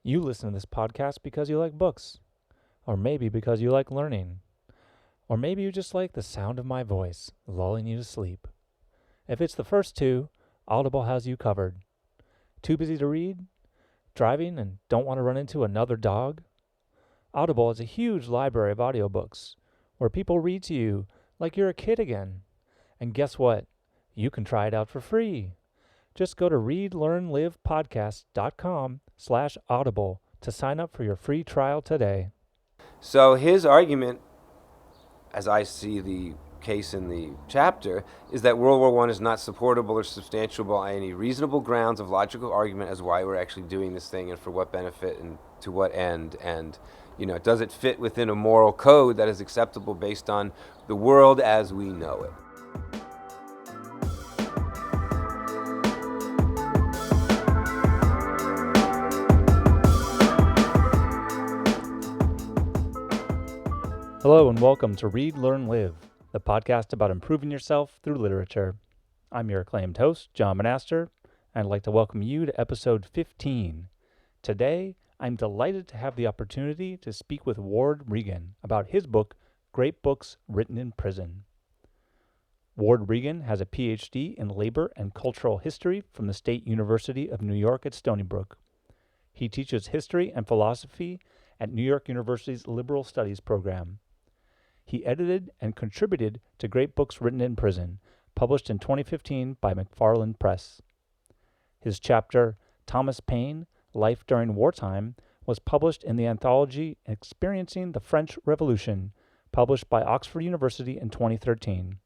You listen to this podcast because you like books, or maybe because you like learning, or maybe you just like the sound of my voice lulling you to sleep. If it's the first two, Audible has you covered. Too busy to read? Driving and don't want to run into another dog? Audible is a huge library of audiobooks where people read to you like you're a kid again. And guess what? You can try it out for free. Just go to readlearnlivepodcast.com/audible to sign up for your free trial today. So his argument, as I see the case in the chapter, is that World War I is not supportable or substantiable on any reasonable grounds of logical argument as why we're actually doing this thing and for what benefit and to what end. And, does it fit within a moral code that is acceptable based on the world as we know it? Hello and welcome to Read, Learn, Live, the podcast about improving yourself through literature. I'm your acclaimed host, John Monaster, and I'd like to welcome you to episode 15. Today, I'm delighted to have the opportunity to speak with Ward Regan about his book, Great Books Written in Prison. Ward Regan has a PhD in Labor and Cultural History from the State University of New York at Stony Brook. He teaches history and philosophy at New York University's Liberal Studies program. He edited and contributed to Great Books Written in Prison, published in 2015 by McFarland Press. His chapter, Thomas Paine, Life During Wartime, was published in the anthology Experiencing the French Revolution, published by Oxford University in 2013.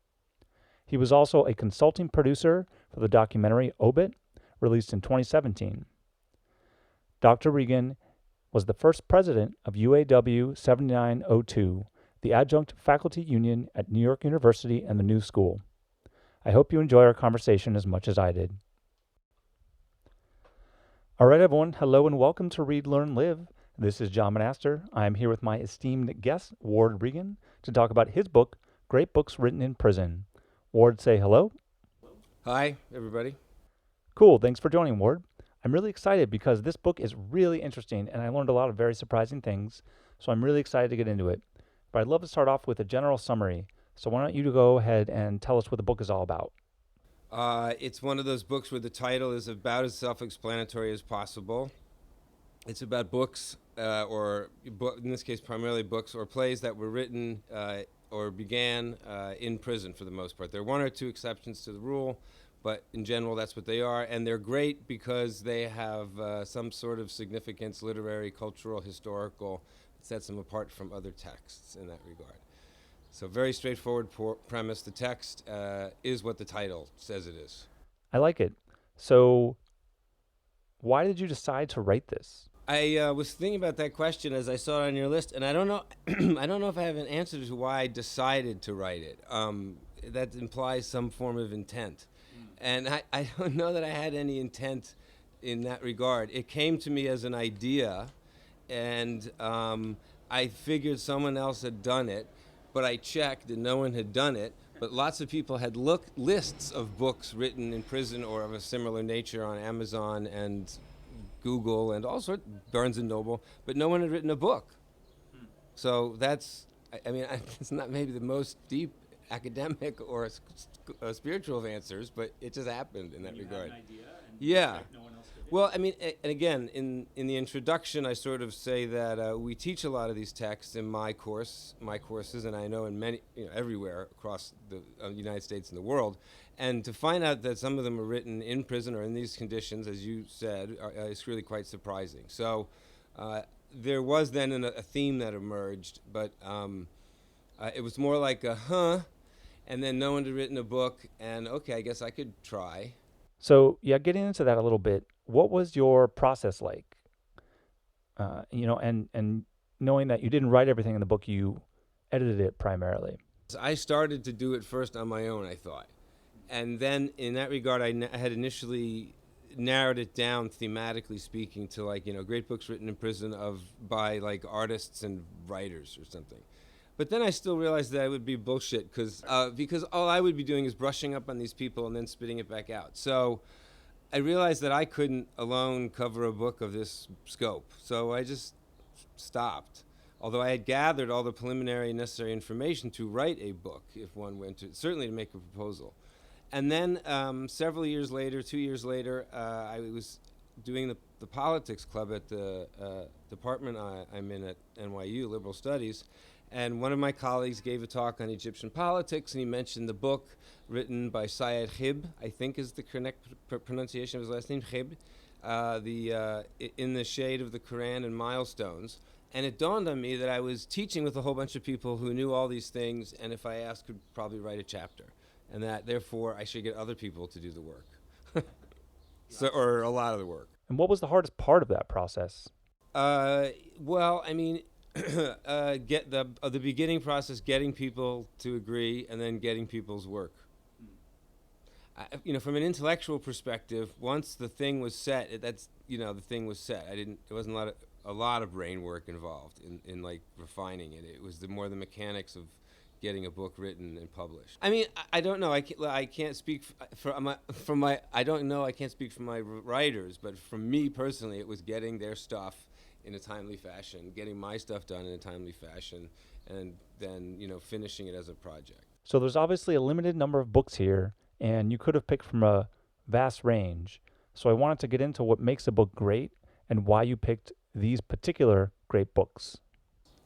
He was also a consulting producer for the documentary Obit, released in 2017. Dr. Regan was the first president of UAW 7902, the adjunct faculty union at New York University and the New School. I hope you enjoy our conversation as much as I did. All right, everyone. Hello and welcome to Read, Learn, Live. This is John Monaster. I am here with my esteemed guest, Ward Regan, to talk about his book, Great Books Written in Prison. Ward, say hello. Hi, everybody. Cool. Thanks for joining, Ward. I'm really excited because this book is really interesting and I learned a lot of very surprising things, so I'm really excited to get into it. But I'd love to start off with a general summary. So why don't you go ahead and tell us what the book is all about? It's one of those books where the title is about as self-explanatory as possible. It's about books, in this case primarily books or plays that were written or began in prison for the most part. There are one or two exceptions to the rule, but in general that's what they are. And they're great because they have some sort of significance, literary, cultural, historical, sets them apart from other texts in that regard. So very straightforward premise. The text is what the title says it is. I like it. So why did you decide to write this? I was thinking about that question as I saw it on your list, and I don't know I don't know if I have an answer to why I decided to write it. That implies some form of intent. And I don't know that I had any intent in that regard. It came to me as an idea, and I figured someone else had done it, but I checked and no one had done it. But lots of people had lists of books written in prison or of a similar nature on Amazon and Google and all sorts, Barnes and Noble, but no one had written a book. So that's, it's not maybe the most deep academic or spiritual of answers, but it just happened in that regard. Had an idea and yeah. like no one else did it? Well, and again, in the introduction, I sort of say that we teach a lot of these texts in my courses, and I know in many, everywhere across the United States and the world. And to find out that some of them are written in prison or in these conditions, as you said, is really quite surprising. So there was then a theme that emerged, but it was more like and then no one had written a book, and okay, I guess I could try. So yeah, getting into that a little bit, what was your process like? And knowing that you didn't write everything in the book, you edited it primarily. I started to do it first on my own, I thought. And then in that regard, I had initially narrowed it down thematically speaking to great books written in prison by artists and writers or something. But then I still realized that it would be bullshit because all I would be doing is brushing up on these people and then spitting it back out. So I realized that I couldn't alone cover a book of this scope, so I just stopped. Although I had gathered all the preliminary necessary information to write a book, if one went to, certainly to make a proposal. And then several years later, 2 years later, I was doing the politics club at the department I'm in at NYU, Liberal Studies, and one of my colleagues gave a talk on Egyptian politics, and he mentioned the book written by Syed Khib, I think is the correct pronunciation of his last name, Khib, In the Shade of the Quran and Milestones. And it dawned on me that I was teaching with a whole bunch of people who knew all these things, and if I asked, could probably write a chapter. And that, therefore, I should get other people to do the work. Or a lot of the work. And what was the hardest part of that process? Well, I mean, get the beginning process, getting people to agree, and then getting people's work. From an intellectual perspective, once the thing was set, the thing was set. There wasn't a lot of brain work involved in like refining it. It was more the mechanics of getting a book written and published. I mean, I don't know. I can't speak I don't know. I can't speak for my writers, but for me personally, it was getting their stuff in a timely fashion, getting my stuff done in a timely fashion, and then finishing it as a project. So there's obviously a limited number of books here, and you could have picked from a vast range. So I wanted to get into what makes a book great and why you picked these particular great books.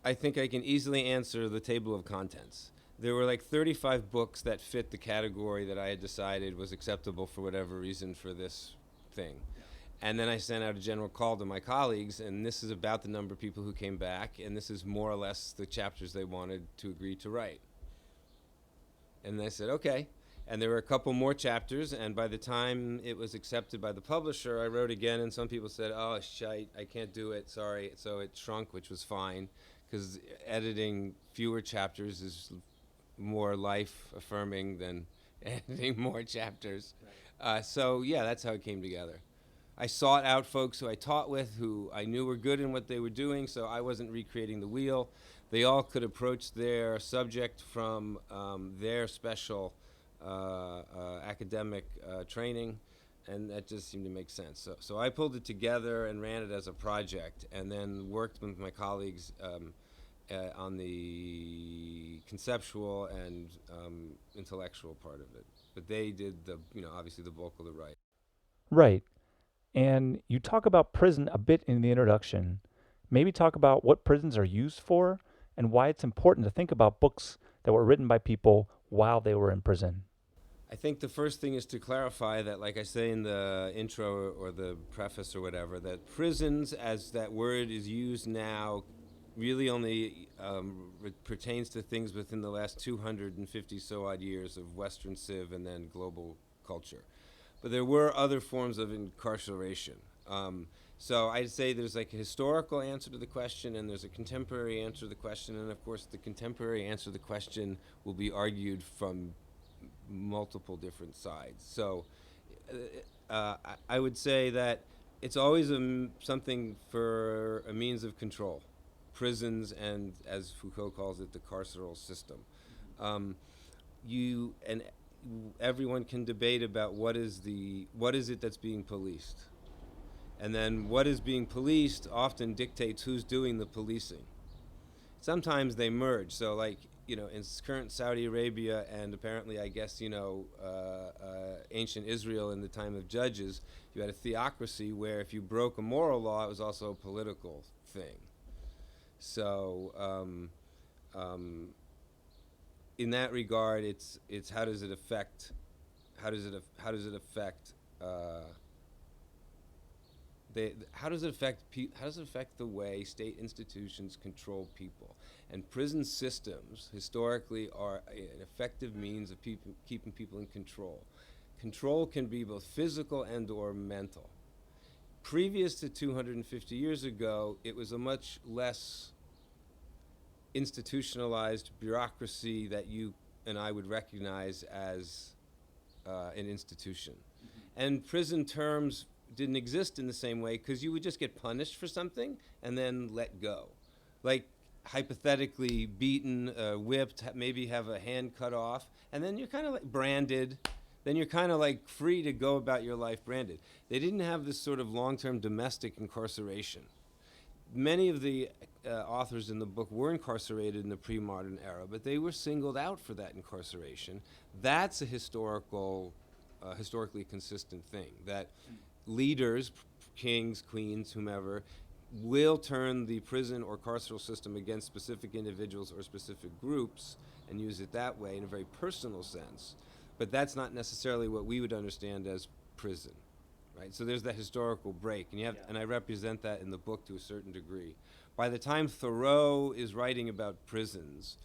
I think I can easily answer the table of contents. There were like 35 books that fit the category that I had decided was acceptable for whatever reason for this thing. And then I sent out a general call to my colleagues, and this is about the number of people who came back, and this is more or less the chapters they wanted to agree to write. And I said, okay. And there were a couple more chapters, and by the time it was accepted by the publisher, I wrote again, and some people said, oh, shite, I can't do it, sorry. So it shrunk, which was fine, because editing fewer chapters is more life-affirming than editing more chapters. So, yeah, that's how it came together. I sought out folks who I taught with, who I knew were good in what they were doing, so I wasn't recreating the wheel. They all could approach their subject from their special academic training, and that just seemed to make sense. So I pulled it together and ran it as a project, and then worked with my colleagues on the conceptual and intellectual part of it. But they did obviously the bulk of the writing. Right. And you talk about prison a bit in the introduction. Maybe talk about what prisons are used for and why it's important to think about books that were written by people while they were in prison. I think the first thing is to clarify that, like I say in the intro or the preface or whatever, that prisons, as that word is used now, really only pertains to things within the last 250 so odd years of Western civ and then global culture. But there were other forms of incarceration. So I'd say there's like a historical answer to the question, and there's a contemporary answer to the question, and of course the contemporary answer to the question will be argued from multiple different sides. So I would say that it's always something for a means of control. Prisons and, as Foucault calls it, the carceral system. Everyone can debate about what is it that's being policed. And then what is being policed often dictates who's doing the policing. Sometimes they merge. So like, in current Saudi Arabia and apparently, I guess, ancient Israel in the time of judges, you had a theocracy where if you broke a moral law, it was also a political thing. So in that regard, it's how does it affect the way state institutions control people? And prison systems historically are an effective means of keeping people in control. Control can be both physical and or mental. Previous to 250 years ago, it was a much less institutionalized bureaucracy that you and I would recognize as an institution. Mm-hmm. And prison terms didn't exist in the same way because you would just get punished for something and then let go. Like hypothetically beaten, whipped, maybe have a hand cut off, and then you're kind of like branded, then you're kind of like free to go about your life branded. They didn't have this sort of long-term domestic incarceration. Many of the authors in the book were incarcerated in the pre-modern era, but they were singled out for that incarceration. That's a historically consistent thing, that leaders, kings, queens, whomever, will turn the prison or carceral system against specific individuals or specific groups and use it that way in a very personal sense. But that's not necessarily what we would understand as prison. Right, so there's that historical break, and and I represent that in the book to a certain degree. By the time Thoreau is writing about prisons,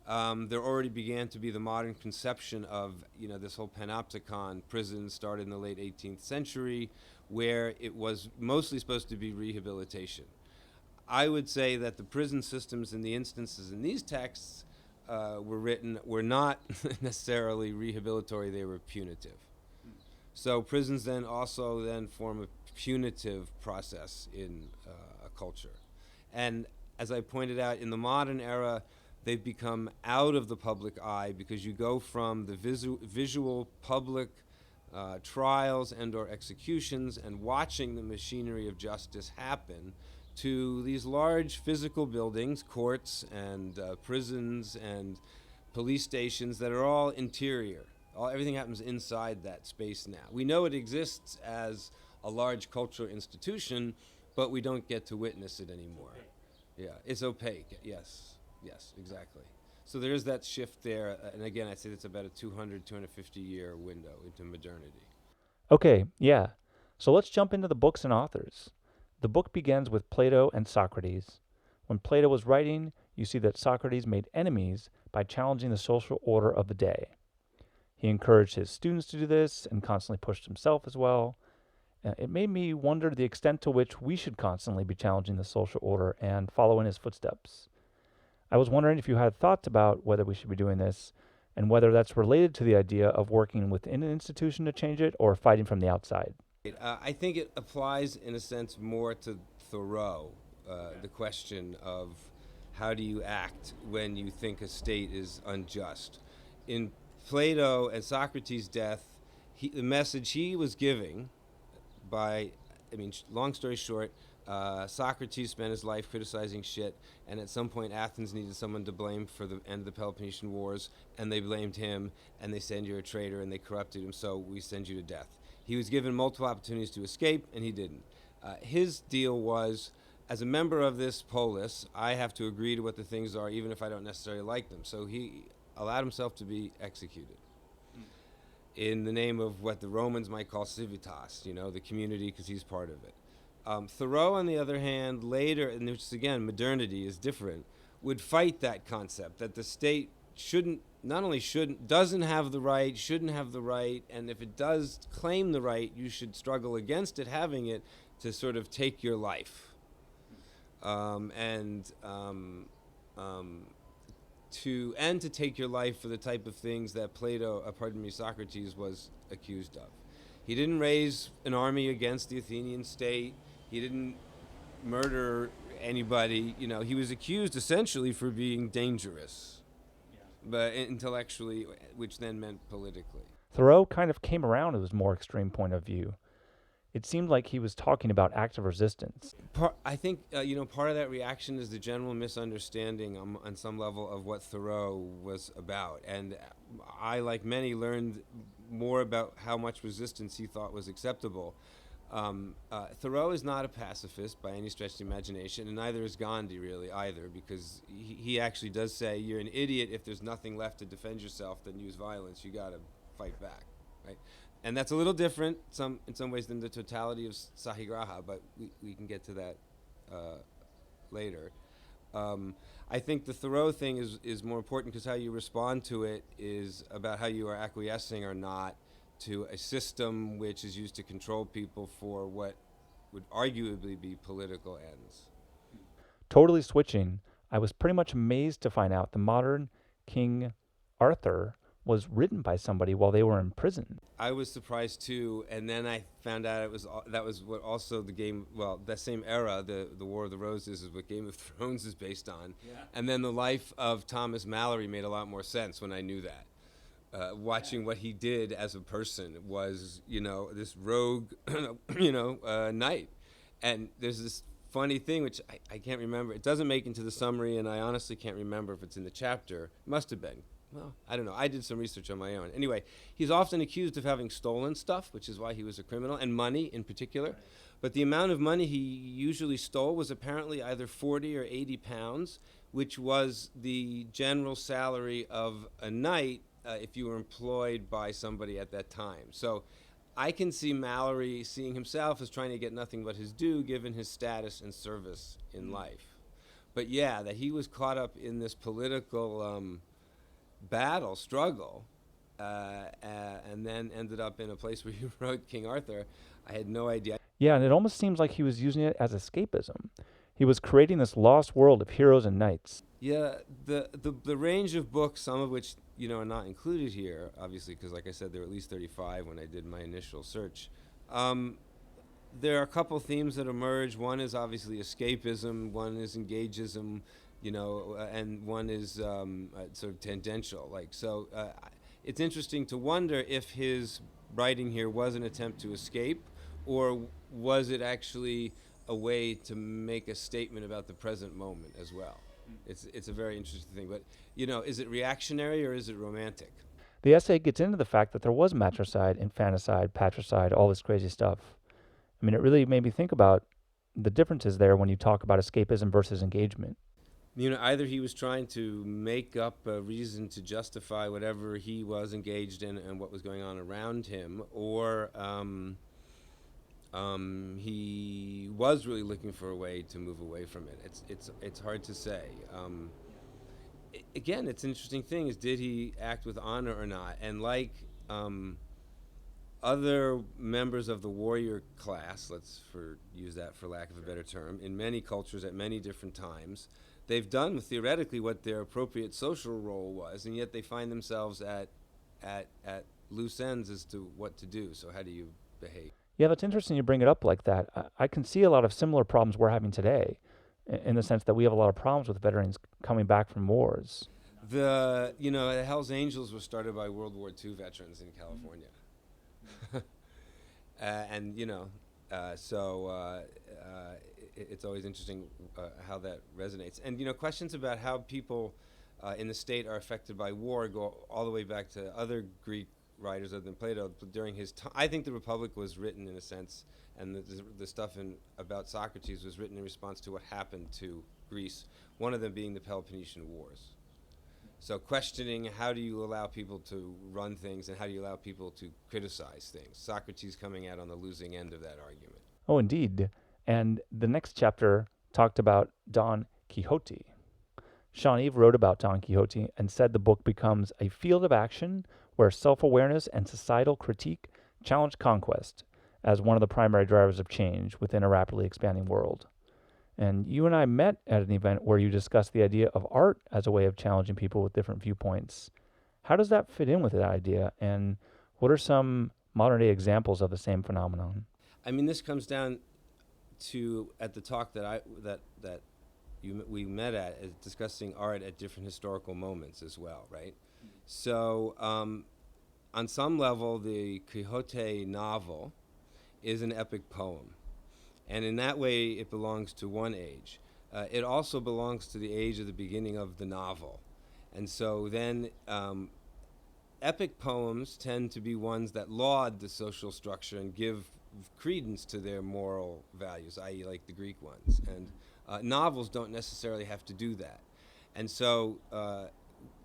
there already began to be the modern conception of this whole panopticon. Prison started in the late 18th century, where it was mostly supposed to be rehabilitation. I would say that the prison systems in the instances in these texts were not necessarily rehabilitory; they were punitive. So prisons then form a punitive process in a culture. And as I pointed out, in the modern era, they've become out of the public eye because you go from the visual public trials and or executions and watching the machinery of justice happen to these large physical buildings, courts and prisons and police stations that are all interior. Everything happens inside that space now. We know it exists as a large cultural institution, but we don't get to witness it anymore. Yeah, it's opaque. Yes, exactly. So there is that shift there. And again, I'd say it's about a 250 year window into modernity. Okay, yeah. So let's jump into the books and authors. The book begins with Plato and Socrates. When Plato was writing, you see that Socrates made enemies by challenging the social order of the day. He encouraged his students to do this and constantly pushed himself as well. It made me wonder the extent to which we should constantly be challenging the social order and follow in his footsteps. I was wondering if you had thoughts about whether we should be doing this and whether that's related to the idea of working within an institution to change it or fighting from the outside. I think it applies in a sense more to Thoreau, the question of how do you act when you think a state is unjust. In Plato and Socrates' death, the message he was giving long story short, Socrates spent his life criticizing shit, and at some point Athens needed someone to blame for the end of the Peloponnesian Wars, and they blamed him, and they said, you're a traitor, and they corrupted him, so we send you to death. He was given multiple opportunities to escape, and he didn't. His deal was, as a member of this polis, I have to agree to what the things are, even if I don't necessarily like them. So he allowed himself to be executed in the name of what the Romans might call civitas, the community, because he's part of it. Thoreau, on the other hand, later, and which is, again, modernity is different, would fight that concept that the state doesn't have the right, shouldn't have the right, and if it does claim the right, you should struggle against it having it to sort of take your life. To take your life for the type of things that Socrates was accused of. He didn't raise an army against the Athenian state. He didn't murder anybody. He was accused essentially for being dangerous, but intellectually, which then meant politically. Thoreau kind of came around to his more extreme point of view. It seemed like he was talking about active resistance. I think, part of that reaction is the general misunderstanding on some level of what Thoreau was about. And I, like many, learned more about how much resistance he thought was acceptable. Thoreau is not a pacifist by any stretch of the imagination, and neither is Gandhi really either, because he actually does say, you're an idiot if there's nothing left to defend yourself, then use violence. You got to fight back, right? And that's a little different in some ways than the totality of Sahigraha, but we can get to that later. I think the Thoreau thing is more important because how you respond to it is about how you are acquiescing or not to a system which is used to control people for what would arguably be political ends. Totally switching, I was pretty much amazed to find out the modern King Arthur was written by somebody while they were in prison. I was surprised too, and then I found out that was what also the game. Well, that same era, the War of the Roses, is what Game of Thrones is based on. Yeah. And then the life of Thomas Mallory made a lot more sense when I knew that. watching what he did as a person was, this rogue, knight. And there's this funny thing, which I can't remember. It doesn't make into the summary, and I honestly can't remember if it's in the chapter. Must have been. Well, I don't know. I did some research on my own. Anyway, he's often accused of having stolen stuff, which is why he was a criminal, and money in particular. But the amount of money he usually stole was apparently either 40 or 80 pounds, which was the general salary of a knight if you were employed by somebody at that time. So I can see Mallory seeing himself as trying to get nothing but his due given his status and service in life. But yeah, that he was caught up in this political struggle, and then ended up in a place where he wrote King Arthur. I had no idea. Yeah, and it almost seems like he was using it as escapism. He was creating this lost world of heroes and knights. Yeah, the range of books, some of which are not included here, obviously, because like I said, there were at least 35 when I did my initial search. There are a couple themes that emerge. One is obviously escapism. One is engageism, and one is sort of tangential. It's interesting to wonder if his writing here was an attempt to escape, or was it actually a way to make a statement about the present moment as well. It's a very interesting thing. But, is it reactionary or is it romantic? The essay gets into the fact that there was matricide, infanticide, patricide, all this crazy stuff. I mean, it really made me think about the differences there when you talk about escapism versus engagement. Either he was trying to make up a reason to justify whatever he was engaged in and what was going on around him, or he was really looking for a way to move away from it. It's hard to say. Again, it's an interesting thing: is did he act with honor or not? And like other members of the warrior class, use that for lack of a better term, in many cultures at many different times, they've done theoretically what their appropriate social role was, and yet they find themselves at loose ends as to what to do. So how do you behave? Yeah, that's interesting you bring it up like that. I can see a lot of similar problems we're having today, in the sense that we have a lot of problems with veterans coming back from wars. The Hell's Angels was started by World War II veterans in California. And it's always interesting how that resonates. And questions about how people in the state are affected by war go all the way back to other Greek writers other than Plato. During his time, I think the Republic was written in a sense, and the stuff about Socrates was written in response to what happened to Greece, one of them being the Peloponnesian Wars. So questioning how do you allow people to run things and how do you allow people to criticize things. Socrates coming out on the losing end of that argument. Oh, indeed. And the next chapter talked about Don Quixote. Sean Eve wrote about Don Quixote and said the book becomes a field of action where self-awareness and societal critique challenge conquest as one of the primary drivers of change within a rapidly expanding world. And you and I met at an event where you discussed the idea of art as a way of challenging people with different viewpoints. How does that fit in with that idea? And what are some modern-day examples of the same phenomenon? I mean, this comes down to, at the talk that we met at, is discussing art at different historical moments as well, right? So on some level, the Quixote novel is an epic poem. And in that way, it belongs to one age. It also belongs to the age of the beginning of the novel. And so then epic poems tend to be ones that laud the social structure and give credence to their moral values, i.e. like the Greek ones. And novels don't necessarily have to do that. And so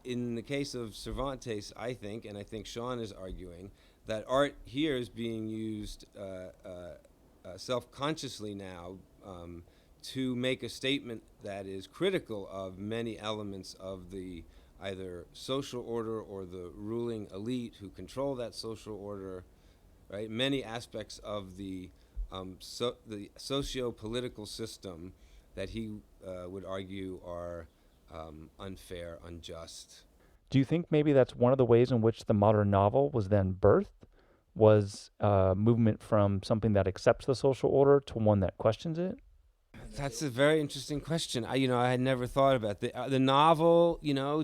in the case of Cervantes, I think, and I think Sean is arguing, that art here is being used self-consciously now to make a statement that is critical of many elements of the either social order or the ruling elite who control that social order, right? Many aspects of the socio-political system that he would argue are unfair, unjust. Do you think maybe that's one of the ways in which the modern novel was then birthed? Was movement from something that accepts the social order to one that questions it? That's a very interesting question. I had never thought about the novel.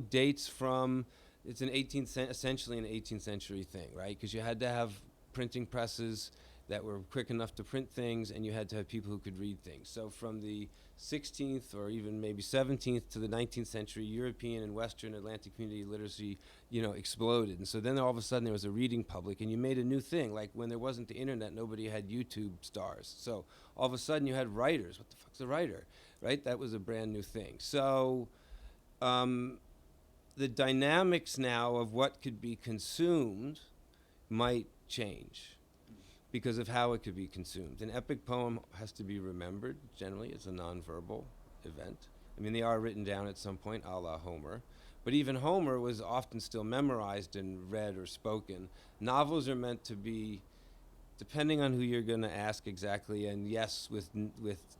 Dates from it's essentially an 18th century thing, right? Because you had to have printing presses that were quick enough to print things, and you had to have people who could read things. So from the 16th or even maybe 17th to the 19th century, European and Western Atlantic community literacy, exploded. And so then all of a sudden there was a reading public, and you made a new thing. Like when there wasn't the internet, nobody had YouTube stars. So all of a sudden you had writers. What the fuck's a writer, right? That was a brand new thing. So the dynamics now of what could be consumed might change because of how it could be consumed. An epic poem has to be remembered. Generally, it's a nonverbal event. I mean, they are written down at some point, a la Homer. But even Homer was often still memorized and read or spoken. Novels are meant to be, depending on who you're going to ask exactly, and yes, with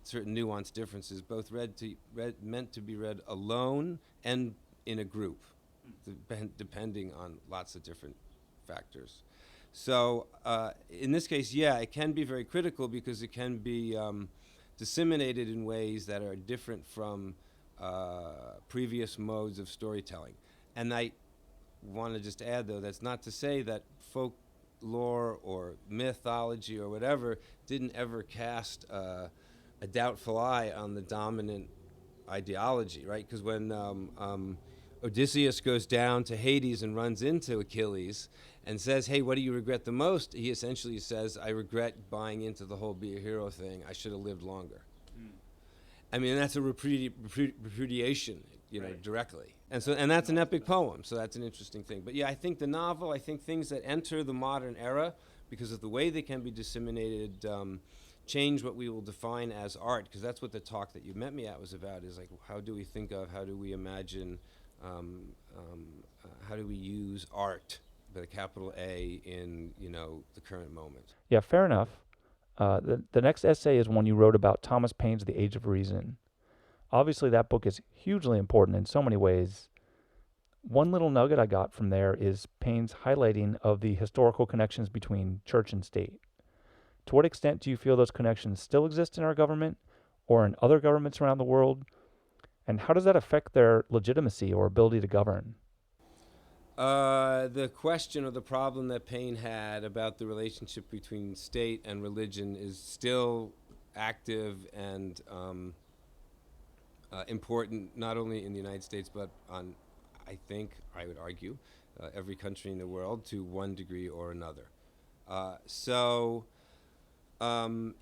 certain nuanced differences, both meant to be read alone and in a group, depending on lots of different factors. So in this case, yeah, it can be very critical because it can be disseminated in ways that are different from previous modes of storytelling. And I want to just add, though, that's not to say that folklore or mythology or whatever didn't ever cast a doubtful eye on the dominant ideology, right? Because when Odysseus goes down to Hades and runs into Achilles and says, hey, what do you regret the most? He essentially says, I regret buying into the whole be a hero thing. I should have lived longer. I mean, that's a repudiation, right, directly. And that's an epic poem, so that's an interesting thing. But yeah, I think the novel, I think things that enter the modern era, because of the way they can be disseminated, change what we will define as art, because that's what the talk that you met me at was about, is like, how do we think of, how do we imagine, how do we use art, with a capital A, in, the current moment? Yeah, fair enough. The next essay is one you wrote about Thomas Paine's The Age of Reason. Obviously, that book is hugely important in so many ways. One little nugget I got from there is Paine's highlighting of the historical connections between church and state. To what extent do you feel those connections still exist in our government or in other governments around the world? And how does that affect their legitimacy or ability to govern? The question or the problem that Paine had about the relationship between state and religion is still active and important, not only in the United States, but I would argue, every country in the world to one degree or another.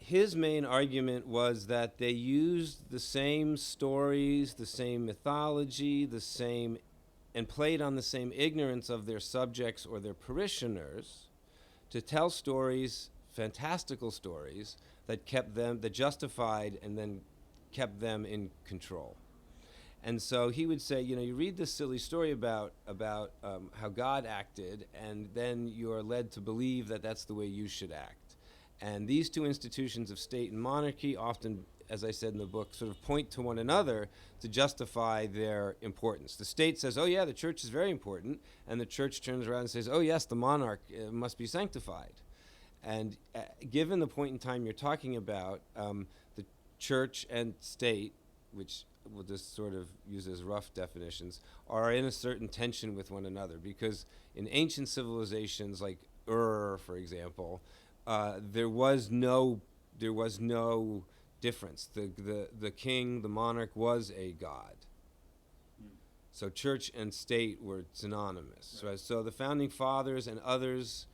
His main argument was that they used the same stories, the same mythology, and played on the same ignorance of their subjects or their parishioners to tell stories, fantastical stories, that justified and then kept them in control. And so he would say, you read this silly story about how God acted, and then you are led to believe that that's the way you should act. And these two institutions of state and monarchy often, as I said in the book, sort of point to one another to justify their importance. The state says, oh yeah, the church is very important, and the church turns around and says, oh yes, the monarch must be sanctified. And given the point in time you're talking about, the church and state, which we'll just sort of use as rough definitions, are in a certain tension with one another, because in ancient civilizations like for example, there was no difference. The king, the monarch, was a god. So church and state were synonymous. Right. So the founding fathers and others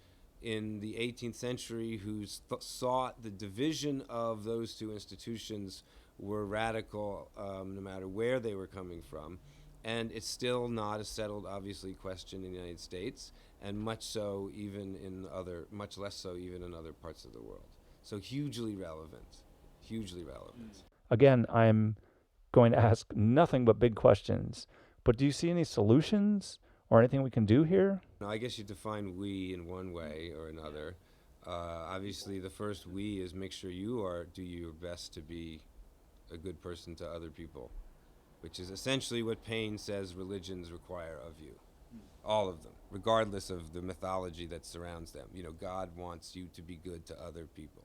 in the 18th century who sought the division of those two institutions were radical, no matter where they were coming from. And it's still not a settled, obviously, question in the United States, and much less so even in other parts of the world. So hugely relevant. Again, I'm going to ask nothing but big questions, but do you see any solutions or anything we can do here? No, I guess you define we in one way or another. Obviously, the first we is make sure you do your best to be a good person to other people, which is essentially what Paine says religions require of you. All of them, regardless of the mythology that surrounds them. God wants you to be good to other people.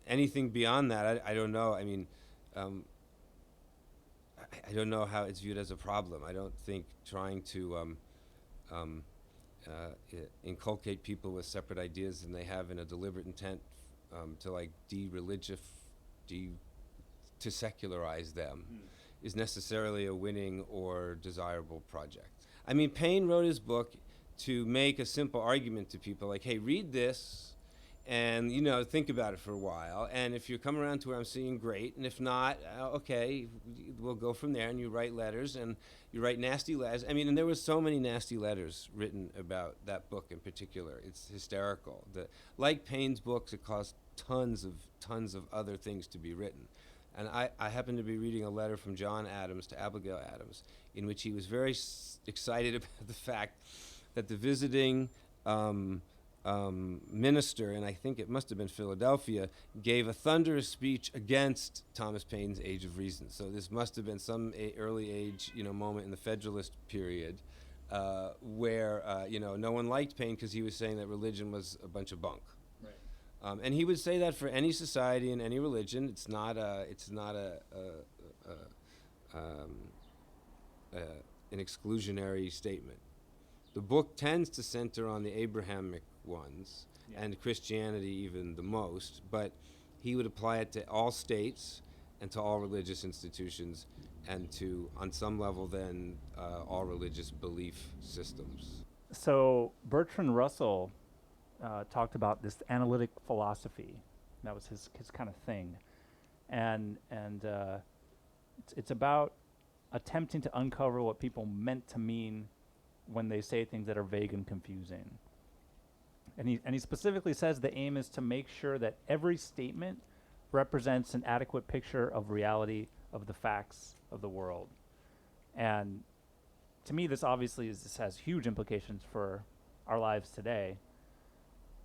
Anything beyond that, I don't know. I mean, I don't know how it's viewed as a problem. I don't think trying to inculcate people with separate ideas than they have in a deliberate intent to like to secularize them is necessarily a winning or desirable project. I mean, Paine wrote his book to make a simple argument to people like, hey, read this and, think about it for a while. And if you come around to where I'm seeing, great. And if not, okay, we'll go from there. And you write letters and you write nasty letters. I mean, and there were so many nasty letters written about that book in particular. It's hysterical. Like Paine's books, it cost tons of other things to be written. And I happened to be reading a letter from John Adams to Abigail Adams in which he was very excited about the fact that the visiting minister, and I think it must have been Philadelphia, gave a thunderous speech against Thomas Paine's Age of Reason. So this must have been some early age, moment in the Federalist period where, no one liked Paine because he was saying that religion was a bunch of bunk. And he would say that for any society and any religion. It's not an exclusionary statement. The book tends to center on the Abrahamic ones, and Christianity even the most, but he would apply it to all states and to all religious institutions and to, on some level then, all religious belief systems. So Bertrand Russell talked about this analytic philosophy. That was his kind of thing. And it's about attempting to uncover what people meant to mean when they say things that are vague and confusing. And he specifically says the aim is to make sure that every statement represents an adequate picture of reality, of the facts of the world. And to me, this obviously this has huge implications for our lives today,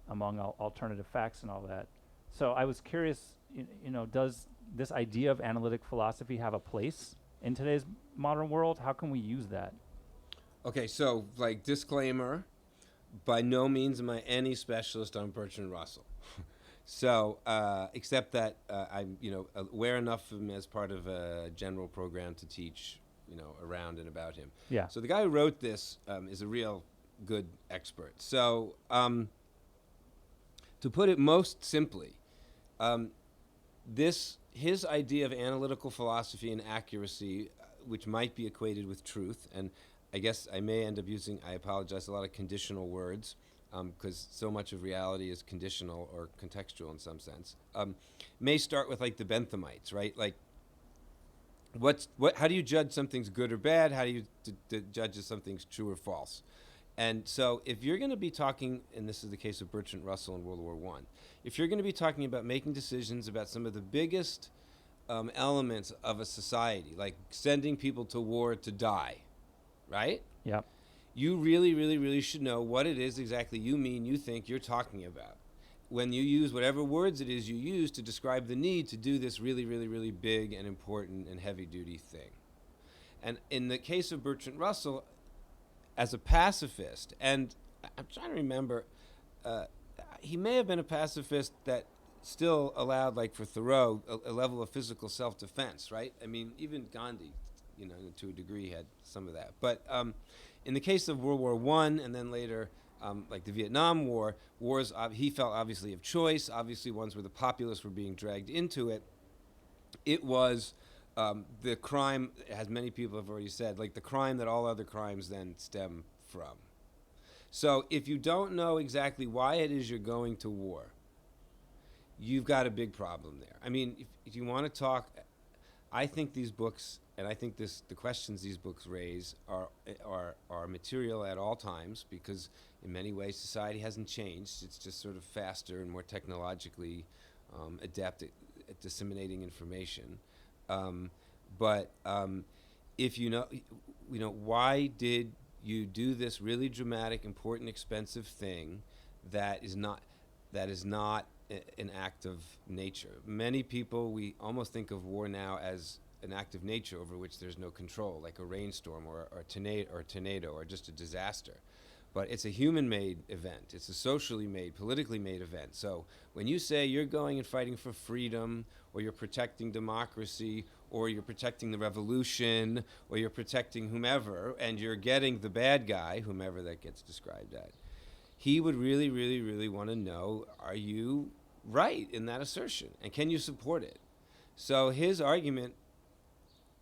among alternative facts and all that. So I was curious, does this idea of analytic philosophy have a place in today's modern world? How can we use that? Okay, so like disclaimer, by no means am I any specialist on Bertrand Russell. So, except that I'm, aware enough of him as part of a general program to teach, around and about him. Yeah. So the guy who wrote this is a real good expert. So, to put it most simply, his idea of analytical philosophy and accuracy, which might be equated with truth, and I guess I may end up using, I apologize, a lot of conditional words, because so much of reality is conditional or contextual in some sense, may start with like the Benthamites, right? Like, how do you judge something's good or bad? How do you judge if something's true or false? And so if you're going to be talking, and this is the case of Bertrand Russell in World War I, if you're going to be talking about making decisions about some of the biggest elements of a society, like sending people to war to die, right? Yep. You really, really, really should know what it is exactly you think you're talking about when you use whatever words it is you use to describe the need to do this really, really, really big and important and heavy-duty thing. And in the case of Bertrand Russell, as a pacifist, and I'm trying to remember, he may have been a pacifist that still allowed, like for Thoreau, a level of physical self-defense, right? I mean, even Gandhi, to a degree had some of that. But in the case of World War I and then later, like the Vietnam War, wars he felt obviously of choice, obviously ones where the populace were being dragged into it. It was the crime, as many people have already said, like the crime that all other crimes then stem from. So if you don't know exactly why it is you're going to war, you've got a big problem there. I mean, if you want to talk, I think these books, and I think the questions these books raise are material at all times, because in many ways society hasn't changed. It's just sort of faster and more technologically adept at disseminating information. But if why did you do this really dramatic, important, expensive thing that is not an act of nature? Many people, we almost think of war now as an act of nature over which there's no control, like a rainstorm or a tornado or just a disaster. but it's a human-made event. It's a socially made, politically made event. So when you say you're going and fighting for freedom, or you're protecting democracy, or you're protecting the revolution, or you're protecting whomever, and you're getting the bad guy, whomever that gets described at, he would really, really, really want to know, are you right in that assertion? And can you support it? So his argument,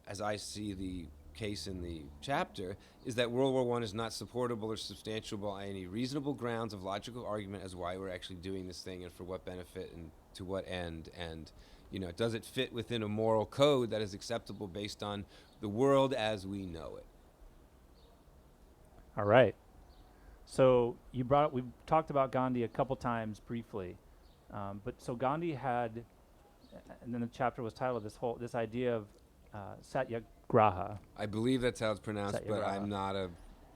as I see the case in the chapter, is that World War I is not supportable or substantiable on any reasonable grounds of logical argument as why we're actually doing this thing and for what benefit and to what end. And, does it fit within a moral code that is acceptable based on the world as we know it? All right. So we've talked about Gandhi a couple times briefly, but so Gandhi had, and then the chapter was titled this idea of satyagraha. I believe that's how it's pronounced, but Satyagraha. I'm not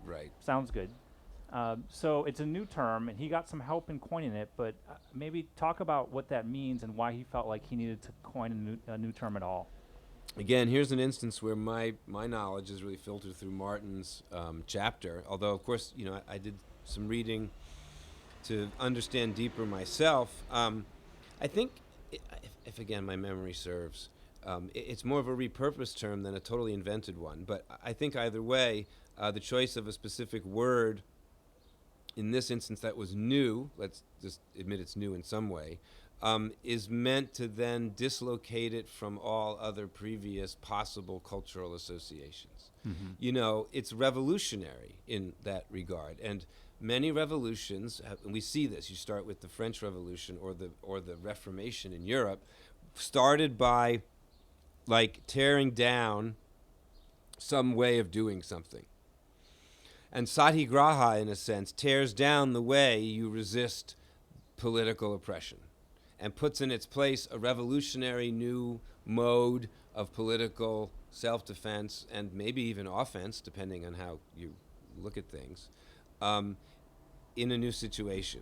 right. Sounds good. So it's a new term, and he got some help in coining it, but maybe talk about what that means and why he felt like he needed to coin a new term at all. Again, here's an instance where my knowledge is really filtered through Martin's chapter. Although, of course, I did some reading to understand deeper myself. I think, if again my memory serves, it's more of a repurposed term than a totally invented one. But I think either way, the choice of a specific word in this instance that was new, let's just admit it's new in some way, is meant to then dislocate it from all other previous possible cultural associations. Mm-hmm. It's revolutionary in that regard. And many revolutions, and we see this, you start with the French Revolution or the Reformation in Europe, started by tearing down some way of doing something. And satyagraha, in a sense, tears down the way you resist political oppression and puts in its place a revolutionary new mode of political self-defense and maybe even offense, depending on how you look at things, in a new situation.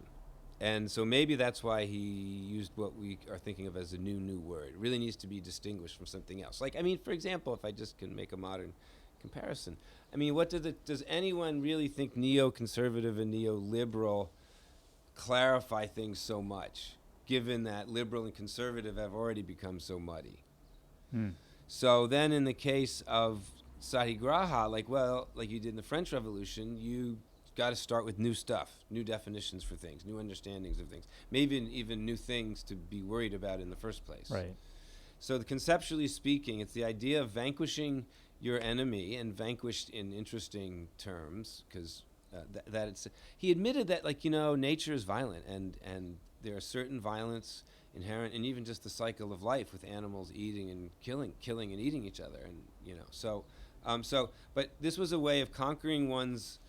And so maybe that's why he used what we are thinking of as a new word. It really needs to be distinguished from something else. For example, if I just can make a modern comparison, what does anyone really think neoconservative and neoliberal clarify things so much, given that liberal and conservative have already become so muddy? So then in the case of satyagraha, like you did in the French Revolution, you got to start with new stuff, new definitions for things, new understandings of things, maybe even new things to be worried about in the first place. Right. So conceptually speaking, it's the idea of vanquishing your enemy, and vanquished in interesting terms, because that it's. He admitted that, nature is violent, and there are certain violence inherent in even just the cycle of life, with animals eating and killing and eating each other, and but this was a way of conquering one's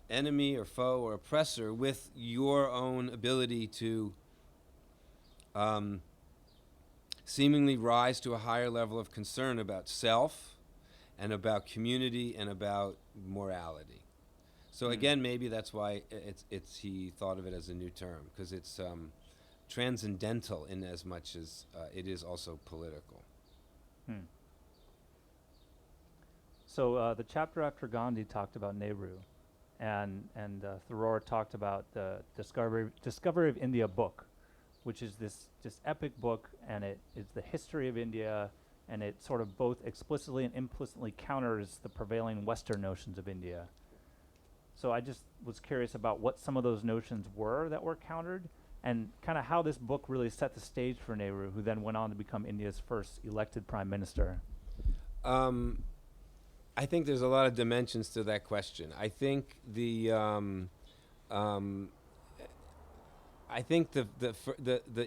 enemy or foe or oppressor with your own ability to seemingly rise to a higher level of concern about self and about community and about morality. So again, maybe that's why he thought of it as a new term, because it's transcendental in as much as it is also political. So the chapter after Gandhi talked about Nehru, and Thoreau talked about the Discovery of India book, which is this epic book, and it is the history of India, and it sort of both explicitly and implicitly counters the prevailing Western notions of India. So I just was curious about what some of those notions were that were countered, and kind of how this book really set the stage for Nehru, who then went on to become India's first elected prime minister. I think there's a lot of dimensions to that question. I think the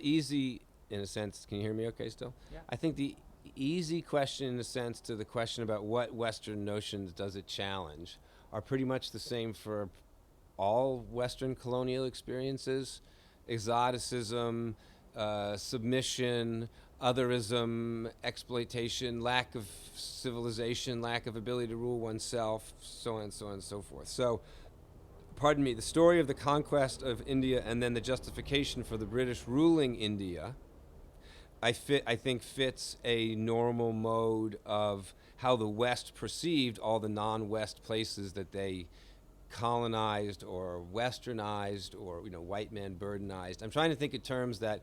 easy, in a sense, can you hear me okay still? Yeah. I think the easy question, in a sense, to the question about what Western notions does it challenge are pretty much the same for all Western colonial experiences: exoticism, submission, otherism, exploitation, lack of civilization, lack of ability to rule oneself, so on and so on and so forth. So, pardon me, the story of the conquest of India and then the justification for the British ruling India, I think fits a normal mode of how the West perceived all the non-West places that they colonized or westernized or white man burdenized. I'm trying to think of terms that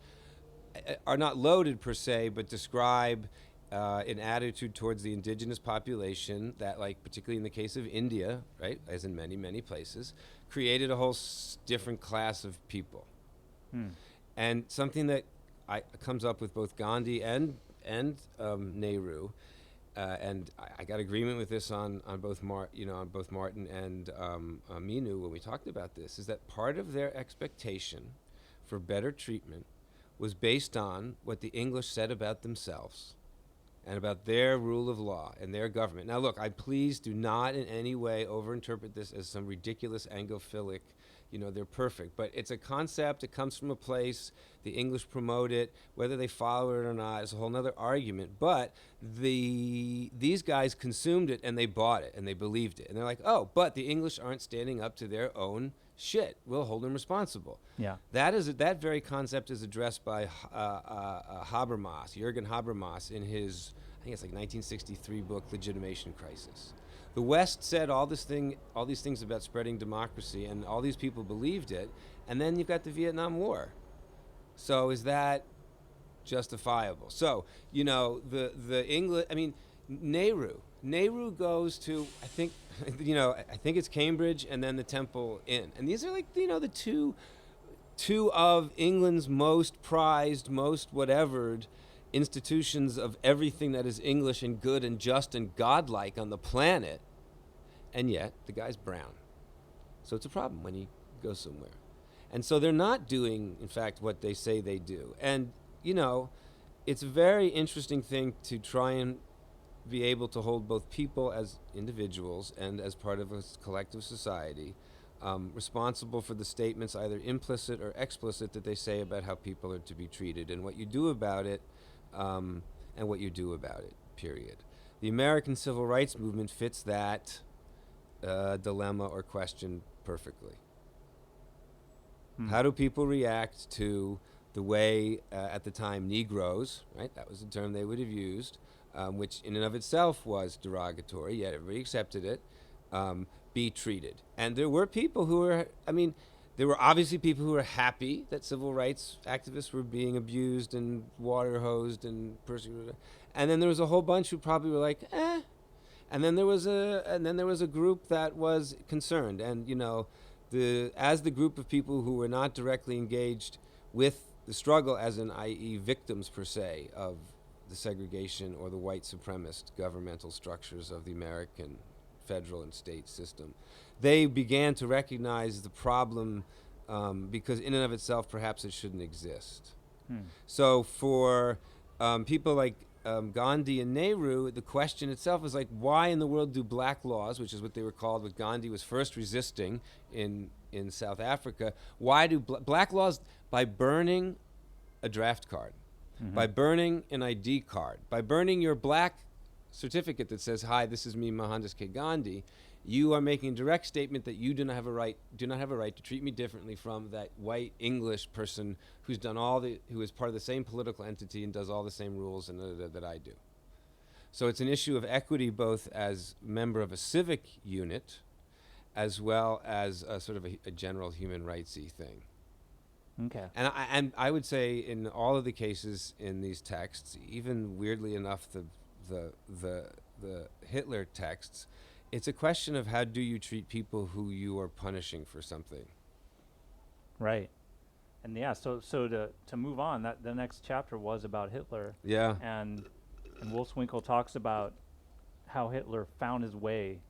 are not loaded per se, but describe an attitude towards the indigenous population that, like particularly in the case of India, right, as in many places, created a whole different class of people. And something that comes up with both Gandhi and Nehru, and I got agreement with this on both Martin and Minu when we talked about this, is that part of their expectation for better treatment was based on what the English said about themselves and about their rule of law and their government. Now, look, please do not in any way overinterpret this as some ridiculous Anglophilic, they're perfect. But it's a concept. It comes from a place. The English promote it. Whether they follow it or not is a whole other argument. But these guys consumed it and they bought it and they believed it. And they're like, oh, but the English aren't standing up to their own shit. We'll hold them responsible. Yeah. That very concept is addressed by Habermas, Jürgen Habermas, in his, I think it's like 1963 book, Legitimation Crisis. The West said all these things about spreading democracy, and all these people believed it, and then you've got the Vietnam War. So is that justifiable? So, the English, Nehru goes to, I think it's Cambridge and then the Temple Inn. And these are like, the two of England's most prized, most whatevered institutions of everything that is English and good and just and godlike on the planet. And yet the guy's brown. So it's a problem when he goes somewhere. And so they're not doing, in fact, what they say they do. And, it's a very interesting thing to try and be able to hold both people as individuals and as part of a collective society responsible for the statements, either implicit or explicit, that they say about how people are to be treated and what you do about it, period. The American Civil Rights Movement fits that dilemma or question perfectly. How do people react to the way, at the time, Negroes, right, that was the term they would have used, which in and of itself was derogatory, yet everybody accepted it, be treated. And there were people who were, there were obviously people who were happy that civil rights activists were being abused and water hosed and persecuted. And then there was a whole bunch who probably were like, eh. And then there was a group that was concerned. And, as the group of people who were not directly engaged with the struggle, as in, i.e., victims per se of the segregation or the white supremacist governmental structures of the American federal and state system, they began to recognize the problem because in and of itself, perhaps it shouldn't exist. So for people like Gandhi and Nehru, the question itself is like, why in the world do black laws, which is what they were called, what Gandhi was first resisting in South Africa, why do black laws, by burning a draft card, by burning an ID card, by burning your black certificate that says, hi, this is me, Mohandas K. Gandhi, you are making a direct statement that you do not have a right to treat me differently from that white English person who is part of the same political entity and does all the same rules that I do. So it's an issue of equity, both as member of a civic unit, as well as a sort of a general human rights-y thing. Okay. And I would say in all of the cases in these texts, even weirdly enough, the Hitler texts, it's a question of how do you treat people who you are punishing for something. Right. And yeah, so to move on, that the next chapter was about Hitler. Yeah. And Wolfswinkel talks about how Hitler found his way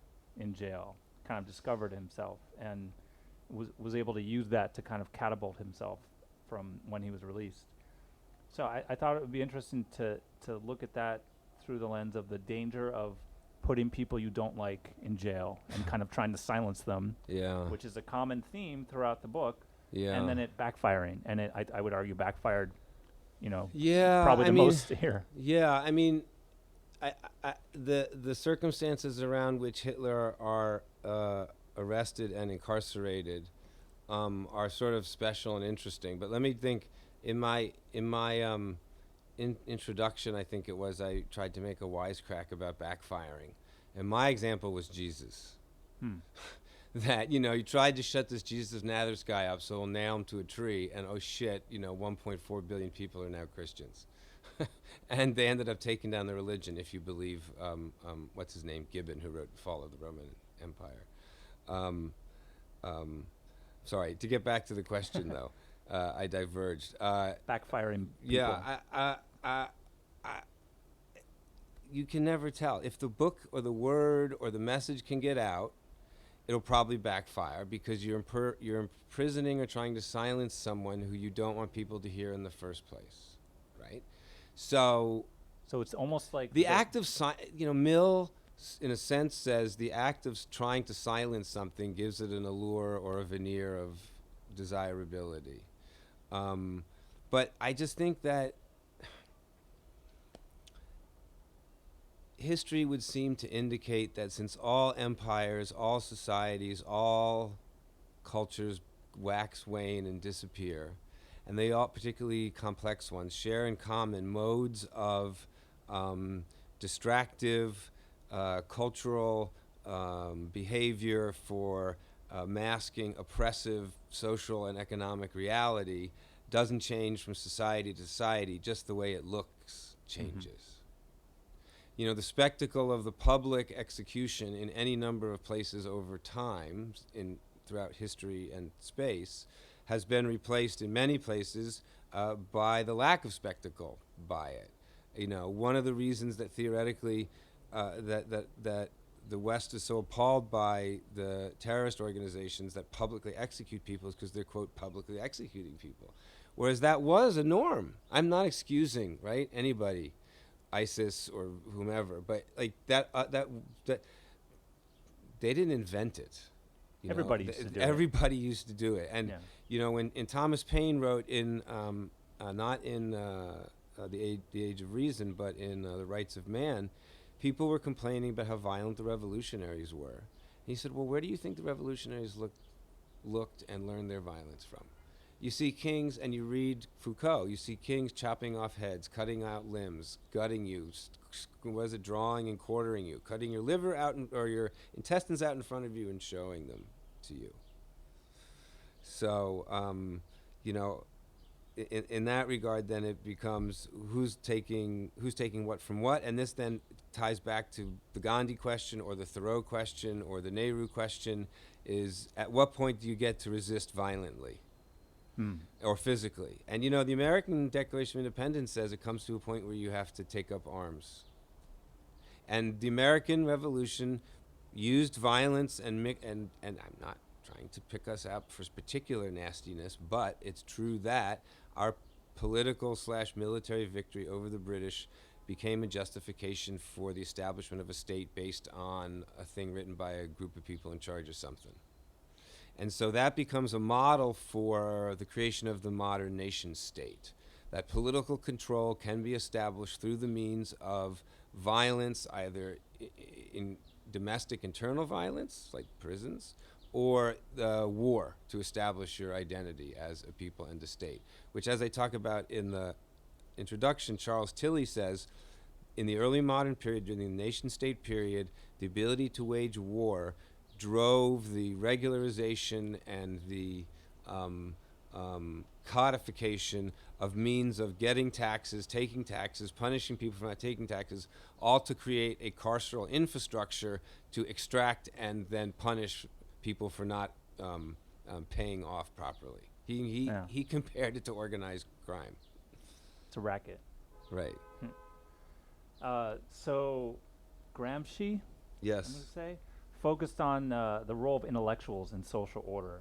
in jail, kind of discovered himself, and was able to use that to kind of catapult himself from when he was released. So I thought it would be interesting to look at that through the lens of the danger of putting people you don't like in jail and kind of trying to silence them, which is a common theme throughout the book, and then it backfiring. And I would argue backfired, probably the most here. Yeah, I mean, the circumstances around which Hitler are arrested and incarcerated are sort of special and interesting. But let me think. In my introduction, I think it was, I tried to make a wisecrack about backfiring, and my example was Jesus. that, you tried to shut this Jesus of Nazareth guy up, so we'll nail him to a tree, and oh shit, 1.4 billion people are now Christians. And they ended up taking down the religion, if you believe, what's his name, Gibbon, who wrote Fall of the Roman Empire. Sorry, to get back to the question, though, I diverged. Backfiring people. Yeah, you can never tell. If the book or the word or the message can get out, it'll probably backfire because you're imprisoning or trying to silence someone who you don't want people to hear in the first place, right? So it's almost like the act of Mill, in a sense, says the act of trying to silence something gives it an allure or a veneer of desirability. But I just think that history would seem to indicate that since all empires, all societies, all cultures wax, wane, and disappear, and they all, particularly complex ones, share in common modes of distractive, cultural behavior for masking oppressive social and economic reality, doesn't change from society to society, just the way it looks changes. The spectacle of the public execution in any number of places over time, throughout history and space, has been replaced in many places by the lack of spectacle by it. One of the reasons that theoretically that the West is so appalled by the terrorist organizations that publicly execute people is because they're, quote, publicly executing people. Whereas that was a norm. I'm not excusing, right, anybody, ISIS or whomever, but like that they didn't invent it. Everybody used to do it. Everybody used to do it. And when Thomas Paine wrote in not in the Age of Reason, but in The Rights of Man, people were complaining about how violent the revolutionaries were. He said, well, where do you think the revolutionaries looked and learned their violence from? You see kings, and you read Foucault, you see kings chopping off heads, cutting out limbs, gutting you, drawing and quartering you, cutting your liver out or your intestines out in front of you and showing them to you. So, in that regard, then it becomes who's taking what from what, and this then ties back to the Gandhi question or the Thoreau question or the Nehru question: is at what point do you get to resist violently? Or physically. And the American Declaration of Independence says it comes to a point where you have to take up arms. And the American Revolution used violence and I'm not trying to pick us up for particular nastiness, but it's true that our political/military victory over the British became a justification for the establishment of a state based on a thing written by a group of people in charge of something. And so that becomes a model for the creation of the modern nation state. That political control can be established through the means of violence, either in domestic internal violence, like prisons, or war to establish your identity as a people and a state, which, as I talk about in the introduction, Charles Tilly says, in the early modern period, during the nation-state period, the ability to wage war drove the regularization and the codification of means of getting taxes, taking taxes, punishing people for not taking taxes, all to create a carceral infrastructure to extract and then punish people for not paying off properly. He compared it to organized crime. It's a racket. Right. So Gramsci, Yes. I'm going to say, focused on the role of intellectuals in social order.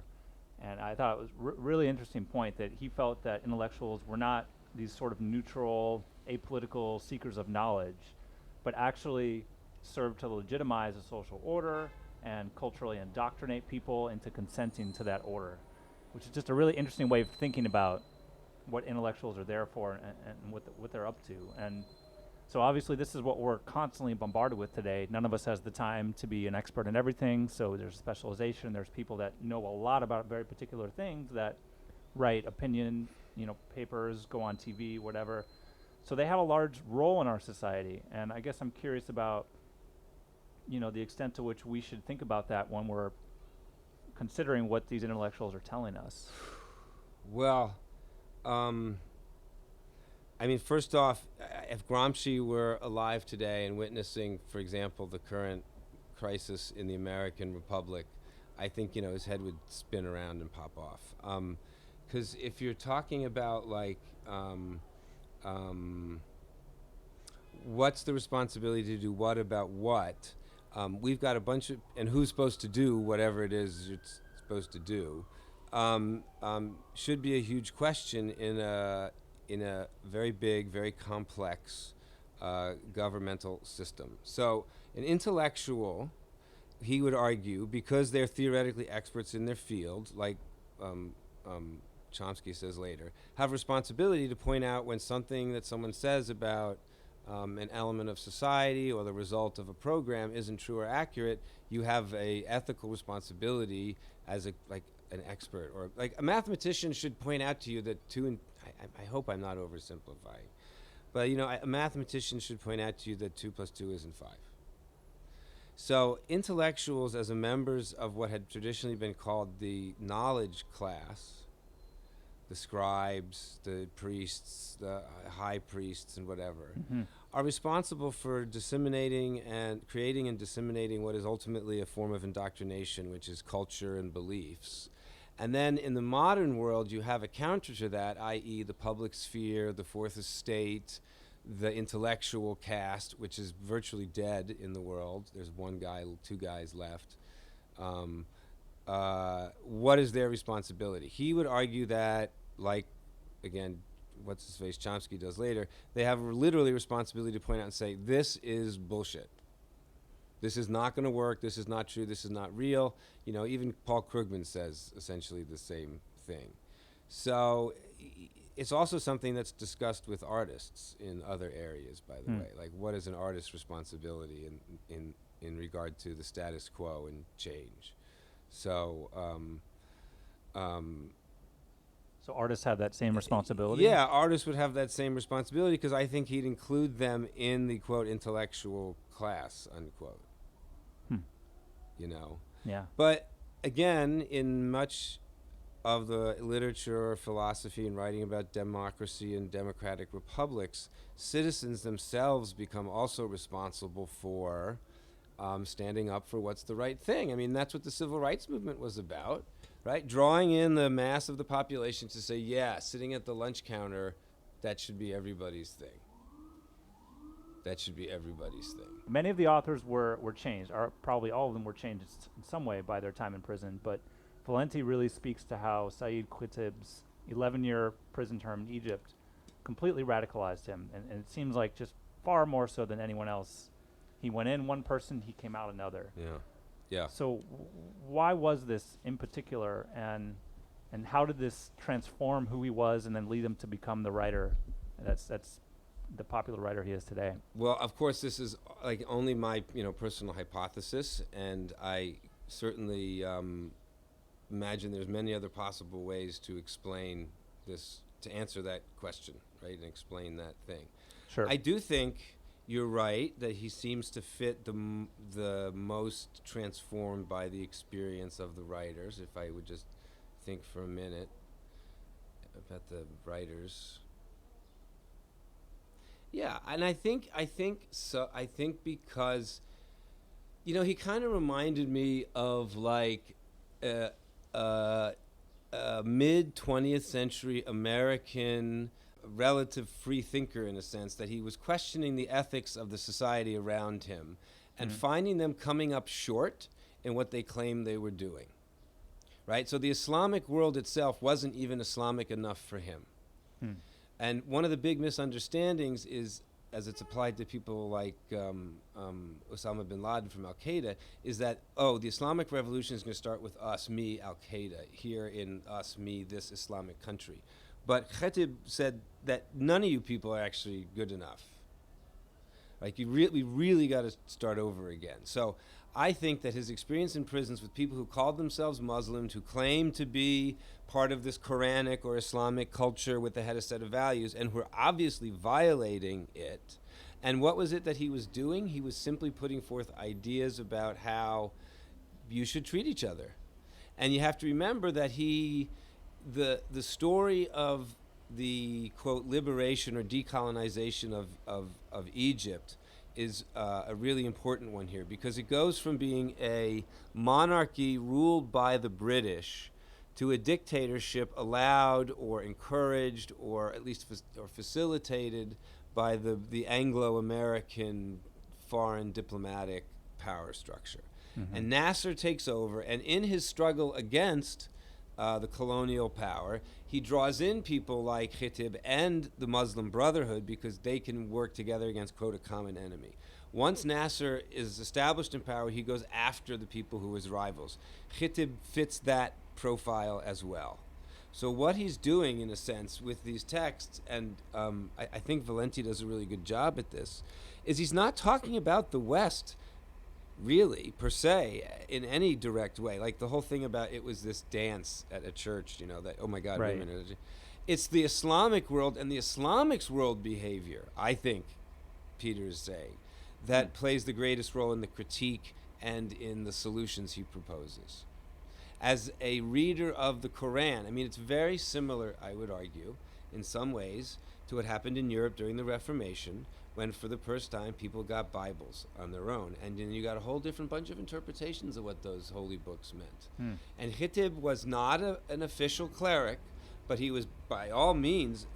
And I thought it was really interesting point that he felt that intellectuals were not these sort of neutral, apolitical seekers of knowledge, but actually served to legitimize a social order and culturally indoctrinate people into consenting to that order, which is just a really interesting way of thinking about what intellectuals are there for and what they're up to. And so obviously this is what we're constantly bombarded with today. None of us has the time to be an expert in everything, so there's specialization. There's people that know a lot about very particular things that write opinion, papers, go on TV, whatever. So they have a large role in our society, and I guess I'm curious about, the extent to which we should think about that when we're considering what these intellectuals are telling us? Well, I mean, first off, if Gramsci were alive today and witnessing, for example, the current crisis in the American Republic, I think, his head would spin around and pop off. Because if you're talking about, like, what's the responsibility to do what about what, we've got a bunch of, and who's supposed to do whatever it is it's supposed to do, should be a huge question in a very big, very complex governmental system. So an intellectual, he would argue, because they're theoretically experts in their field, like Chomsky says later, have responsibility to point out when something that someone says about an element of society or the result of a program isn't true or accurate. You have a ethical responsibility as an expert, or like a mathematician should point out to you that I hope I'm not oversimplifying, but a mathematician should point out to you that 2 + 2 isn't 5. So intellectuals, as members of what had traditionally been called the knowledge class, the scribes, the priests, the high priests, and whatever, are responsible for disseminating and creating and disseminating what is ultimately a form of indoctrination, which is culture and beliefs. And then in the modern world, you have a counter to that, i.e. the public sphere, the fourth estate, the intellectual caste, which is virtually dead in the world. There's one guy, 2 guys left. What is their responsibility? He would argue that, like, again, what's-his-face Chomsky does later, they have literally responsibility to point out and say, this is bullshit. This is not going to work. This is not true. This is not real. Even Paul Krugman says essentially the same thing. So it's also something that's discussed with artists in other areas, by the way. Like, what is an artist's responsibility in regard to the status quo and change? So, so artists have that same responsibility? Yeah, artists would have that same responsibility, because I think he'd include them in the, quote, intellectual class, unquote. Yeah. But again, in much of the literature or philosophy and writing about democracy and democratic republics, citizens themselves become also responsible for standing up for what's the right thing. I mean, that's what the civil rights movement was about, right? Drawing in the mass of the population to say, yeah, sitting at the lunch counter, that should be everybody's thing. That should be everybody's thing. Many of the authors were changed, or probably all of them were changed in some way by their time in prison, but Valenti really speaks to how Said Qutb's 11-year prison term in Egypt completely radicalized him, and it seems like just far more so than anyone else. He went in one person, he came out another. Yeah. So why was this in particular, and how did this transform who he was and then lead him to become the writer that's the popular writer he is today? Well, of course, this is like only my personal hypothesis, and I certainly imagine there's many other possible ways to explain this, to answer that question, right, and explain that thing. Sure. I do think you're right that he seems to fit the most transformed by the experience of the writers. If I would just think for a minute about the writers. Yeah, and I think so. I think because, he kind of reminded me of like a mid-20th century American relative free thinker, in a sense, that he was questioning the ethics of the society around him and finding them coming up short in what they claimed they were doing. Right? So the Islamic world itself wasn't even Islamic enough for him. And one of the big misunderstandings is, as it's applied to people like Osama bin Laden from Al-Qaeda, is that, the Islamic revolution is going to start with us, me, Al-Qaeda, here in us, me, this Islamic country. But Khatib said that none of you people are actually good enough. Like, we really got to start over again. So I think that his experience in prisons with people who called themselves Muslims, who claimed to be part of this Quranic or Islamic culture with had a set of values, and were obviously violating it. And what was it that he was doing? He was simply putting forth ideas about how you should treat each other. And you have to remember that the story of the, quote, liberation or decolonization of Egypt is a really important one here, because it goes from being a monarchy ruled by the British to a dictatorship allowed or encouraged or at least or facilitated by the Anglo-American foreign diplomatic power structure. Mm-hmm. And Nasser takes over, and in his struggle against the colonial power, he draws in people like Khitib and the Muslim Brotherhood because they can work together against, quote, a common enemy. Once Nasser is established in power, he goes after the people who are his rivals. Khitib fits that profile as well. So what he's doing, in a sense, with these texts, and I think Valenti does a really good job at this, is he's not talking about the West really, per se, in any direct way. Like the whole thing about it was this dance at a church, that, oh my God, Right. women. It's the Islamic world and the Islamic's world behavior, I think, Peter is saying, that plays the greatest role in the critique and in the solutions he proposes. As a reader of the Quran, I mean, it's very similar, I would argue, in some ways, to what happened in Europe during the Reformation, when for the first time people got Bibles on their own, and then you got a whole different bunch of interpretations of what those holy books meant. And Khitib was not an official cleric, but he was by all means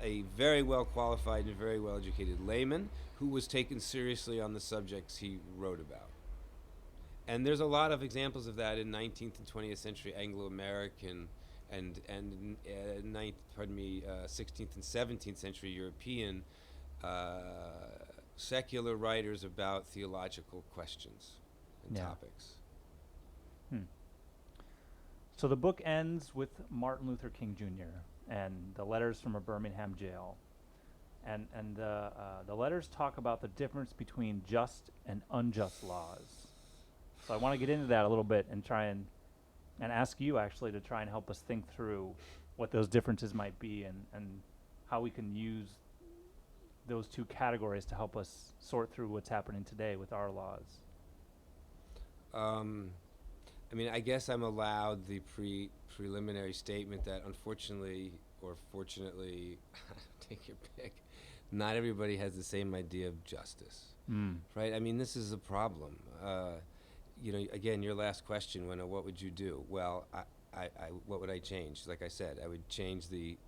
a very well qualified and very well educated layman who was taken seriously on the subjects he wrote about. And there's a lot of examples of that in 19th and 20th century Anglo-American and 16th and 17th century European secular writers about theological questions and topics. So the book ends with Martin Luther King Jr. and the letters from a Birmingham jail. And the letters talk about the difference between just and unjust laws. So I want to get into that a little bit and try and ask you actually to try and help us think through what those differences might be and how we can use those two categories to help us sort through what's happening today with our laws. I mean, I guess I'm allowed the preliminary statement that unfortunately or fortunately, take your pick, not everybody has the same idea of justice, right? I mean, this is a problem. Again, your last question, what would you do? Well, what would I change? Like I said, I would change it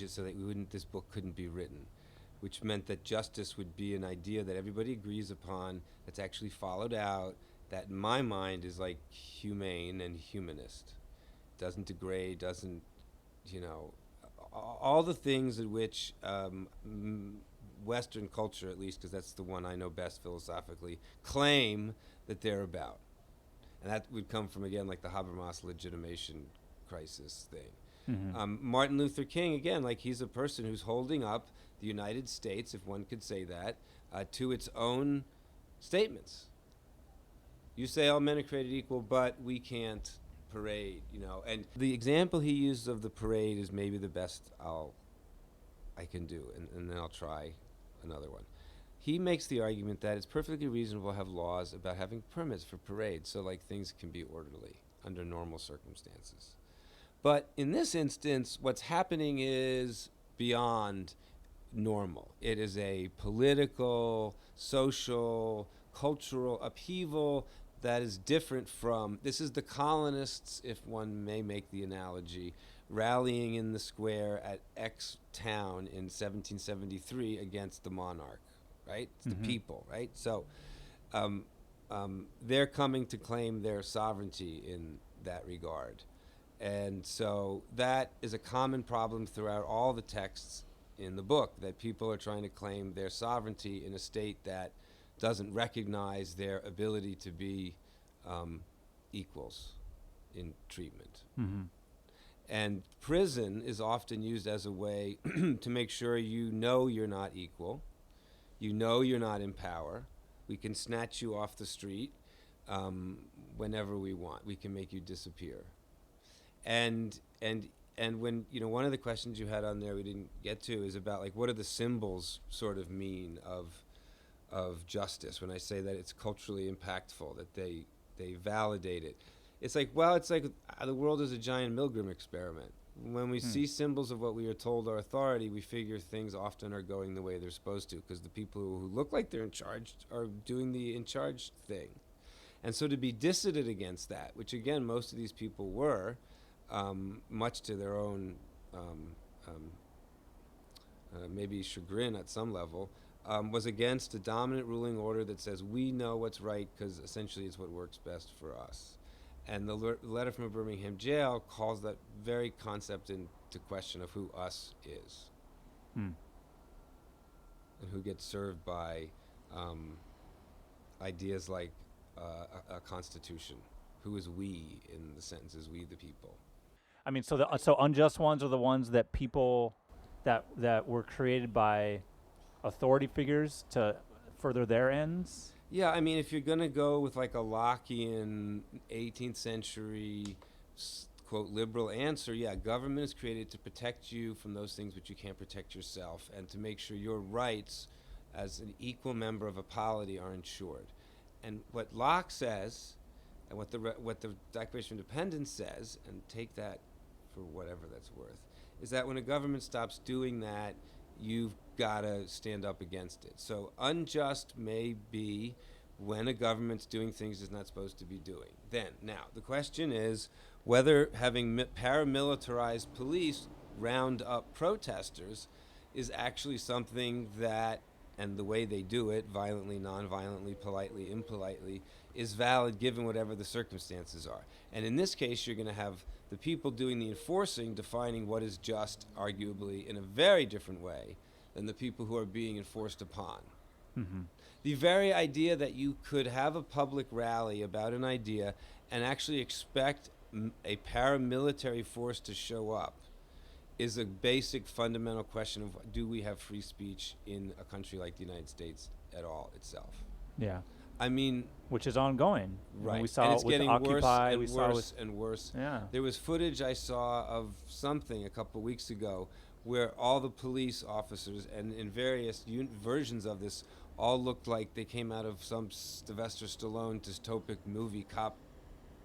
so that this book couldn't be written, which meant that justice would be an idea that everybody agrees upon, that's actually followed out, that in my mind is like humane and humanist. Doesn't degrade, doesn't, all the things in which Western culture, at least, because that's the one I know best philosophically, claim that they're about. And that would come from, again, like the Habermas legitimation crisis thing. Mm-hmm. Martin Luther King, again, like he's a person who's holding up the United States, if one could say that, to its own statements. You say all men are created equal, but we can't parade, And the example he uses of the parade is maybe the best I can do, and then I'll try another one. He makes the argument that it's perfectly reasonable to have laws about having permits for parades, so like things can be orderly under normal circumstances. But in this instance, what's happening is beyond normal. It is a political, social, cultural upheaval that is different from, this is the colonists, if one may make the analogy, rallying in the square at X town in 1773 against the monarch, right? It's the people, right? So they're coming to claim their sovereignty in that regard. And so that is a common problem throughout all the texts in the book, that people are trying to claim their sovereignty in a state that doesn't recognize their ability to be equals in treatment. Mm-hmm. And prison is often used as a way to make sure you're not equal, you're not in power. We can snatch you off the street whenever we want. We can make you disappear. And when, one of the questions you had on there we didn't get to is about, like, what do the symbols sort of mean of justice when I say that it's culturally impactful, that they validate it. It's like, well, it's like the world is a giant Milgram experiment. When we see symbols of what we are told are authority, we figure things often are going the way they're supposed to, because the people who look like they're in charge are doing the in charge thing. And so to be dissident against that, which again most of these people were, much to their own um, um, maybe chagrin at some level, was against a dominant ruling order that says we know what's right because essentially it's what works best for us. And the letter from a Birmingham jail calls that very concept into question of who us is, Hmm. and who gets served by ideas like a constitution. Who is we in the sentence is we the people. I mean, so unjust ones are the ones that people that were created by authority figures to further their ends. Yeah, I mean, if you're going to go with like a Lockean 18th century, quote, liberal answer, yeah, government is created to protect you from those things which you can't protect yourself, and to make sure your rights as an equal member of a polity are ensured. And what Locke says, and what the Declaration of Independence says, and take that for whatever that's worth, is that when a government stops doing that, you've got to stand up against it. So unjust may be when a government's doing things it's not supposed to be doing. Now, the question is whether having paramilitarized police round up protesters is actually something that, and the way they do it, violently, non-violently, politely, impolitely, is valid given whatever the circumstances are. And in this case, you're going to have the people doing the enforcing defining what is just, arguably, in a very different way than the people who are being enforced upon. Mm-hmm. The very idea that you could have a public rally about an idea and actually expect a paramilitary force to show up is a basic fundamental question of, do we have free speech in a country like the United States at all itself? Yeah. I mean, which is ongoing. Right. We saw and it's it with getting Occupy. worse and worse and worse. Yeah. There was footage I saw of something a couple of weeks ago where all the police officers, and in various versions of this, all looked like they came out of some Sylvester Stallone dystopic movie cop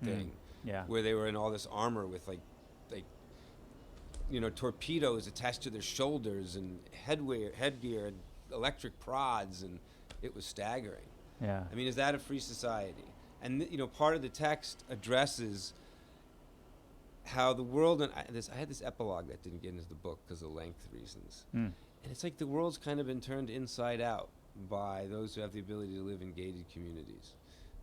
thing. Yeah. Where they were in all this armor with like torpedoes attached to their shoulders and headgear and electric prods, and it was staggering. Yeah. I mean, is that a free society? And part of the text addresses how the world, and I had this epilogue that didn't get into the book because of length reasons. And it's like the world's kind of been turned inside out by those who have the ability to live in gated communities.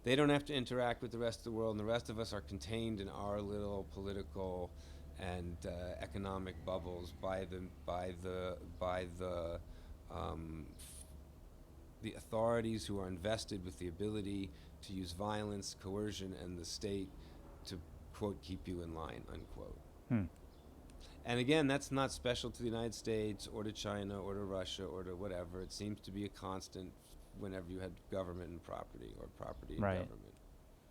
They don't have to interact with the rest of the world, and the rest of us are contained in our little political and economic bubbles by the authorities who are invested with the ability to use violence, coercion, and the state to, quote, keep you in line, unquote. And again, that's not special to the United States or to China or to Russia or to whatever. It seems to be a constant whenever you had government and property, or property and government.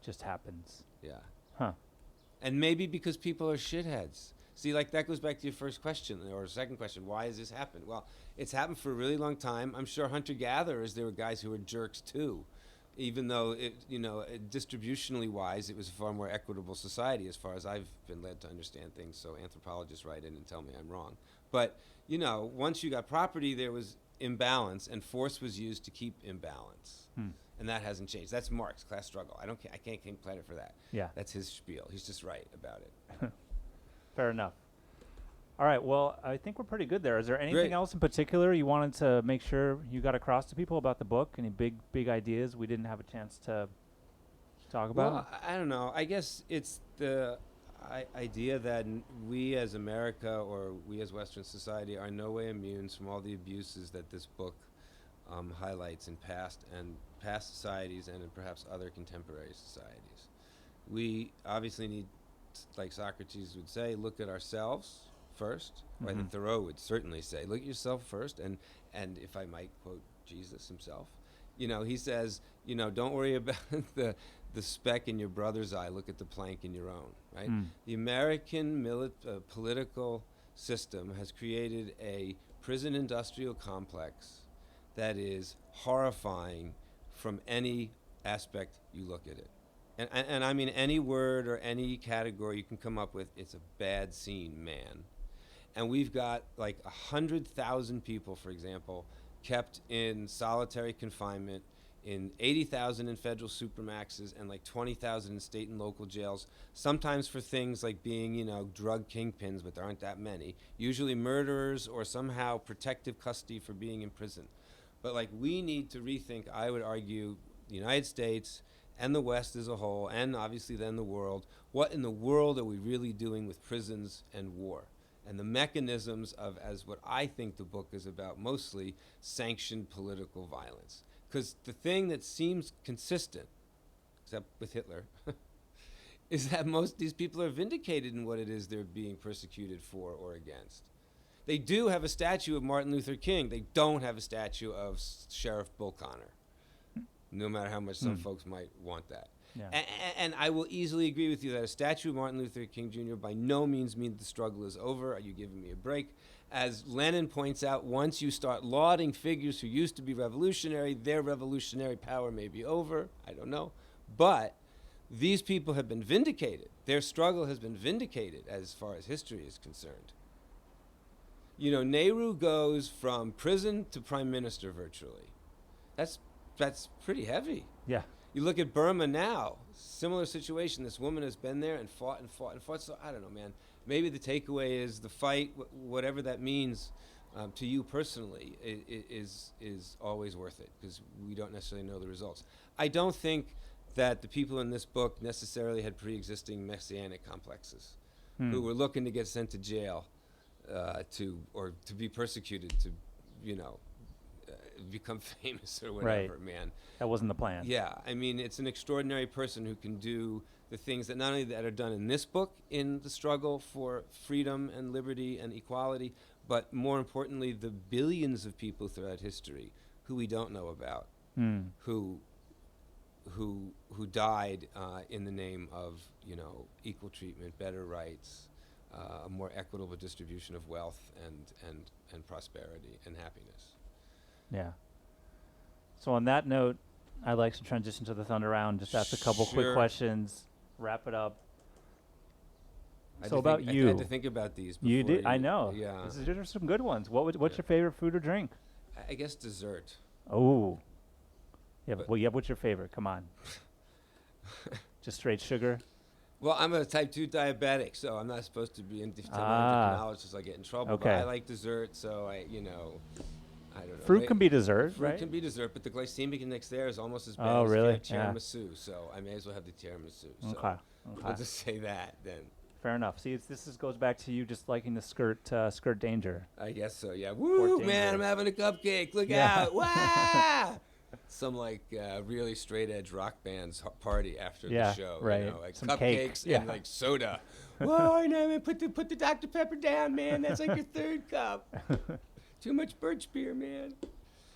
Just happens. Yeah. Huh. And maybe because people are shitheads. See, like that goes back to your first question, or second question, why has this happened? Well, it's happened for a really long time. I'm sure hunter-gatherers, there were guys who were jerks too, even though, distributionally wise, it was a far more equitable society as far as I've been led to understand things, so anthropologists write in and tell me I'm wrong. But, once you got property, there was imbalance, and force was used to keep imbalance. And that hasn't changed. That's Marx, class struggle. I can't claim credit for that. Yeah. That's his spiel. He's just right about it. Fair enough. All right. Well, I think we're pretty good there. Is there anything Great. else in particular you wanted to make sure you got across to people about the book? Any big ideas we didn't have a chance to talk about? Well, I don't know. I guess it's the idea that we as America, or we as Western society, are in no way immune from all the abuses that this book highlights in past societies and in perhaps other contemporary societies. We obviously need, like Socrates would say, look at ourselves first. Right? And Thoreau would certainly say, look at yourself first. And if I might quote Jesus himself, he says, don't worry about the speck in your brother's eye. Look at the plank in your own. Right? The American political system has created a prison industrial complex that is horrifying from any aspect you look at it. And I mean any word or any category you can come up with, it's a bad scene, man. And we've got like 100,000 people, for example, kept in solitary confinement, in 80,000 in federal supermaxes, and like 20,000 in state and local jails, sometimes for things like being, drug kingpins, but there aren't that many, usually murderers or somehow protective custody for being in prison. But like we need to rethink, I would argue, the United States and the West as a whole, and obviously then the world, what in the world are we really doing with prisons and war? And the mechanisms of, as what I think the book is about mostly, sanctioned political violence. Because the thing that seems consistent, except with Hitler, is that most of these people are vindicated in what it is they're being persecuted for or against. They do have a statue of Martin Luther King. They don't have a statue of Sheriff Bull Connor, no matter how much some folks might want that. Yeah. And I will easily agree with you that a statue of Martin Luther King Jr. by no means means the struggle is over. Are you giving me a break? As Lenin points out, once you start lauding figures who used to be revolutionary, their revolutionary power may be over. I don't know. But these people have been vindicated. Their struggle has been vindicated as far as history is concerned. Nehru goes from prison to prime minister virtually. That's pretty heavy. Yeah. You look at Burma now, similar situation. This woman has been there and fought and fought and fought. So I don't know, man. Maybe the takeaway is the fight, whatever that means to you personally, is always worth it because we don't necessarily know the results. I don't think that the people in this book necessarily had pre-existing messianic complexes who were looking to get sent to jail to be persecuted to, become famous or whatever, Right. man. That wasn't the plan. Yeah, I mean, it's an extraordinary person who can do the things that not only that are done in this book in the struggle for freedom and liberty and equality, but more importantly, the billions of people throughout history who we don't know about, who died in the name of equal treatment, better rights, a more equitable distribution of wealth and prosperity and happiness. Yeah. So on that note, I'd like to transition to the Thunder Round. Just ask a couple quick Sure. questions. Wrap it up. I had So to about think- you. I had to think about these. You before did? I know. Yeah. These are some good ones. What's Yeah. your favorite food or drink? I guess dessert. Oh. Yeah. But- What's your favorite? Come on. Just straight sugar. Well, I'm a type 2 diabetic, so I'm not supposed to be into Ah. endocrinologist, so I get in trouble. Okay. But I like dessert, so I don't know. Fruit can be dessert, Fruit right? can be dessert, but the glycemic index there is almost as bad Oh, as really? if you have tiramisu, so I may as well have the tiramisu. So Okay. we'll just say that then. Fair enough. See, goes back to you just liking the skirt danger. I guess so, yeah. Woo, man, danger. I'm having a cupcake. Look Yeah. out. Wah! Some really straight edge rock band's party after Yeah, the show. right. Like Some cake. cupcakes Yeah. and like soda. Whoa, I know, man. Put the Dr. Pepper down, man. That's like your third cup. Too much birch beer, man.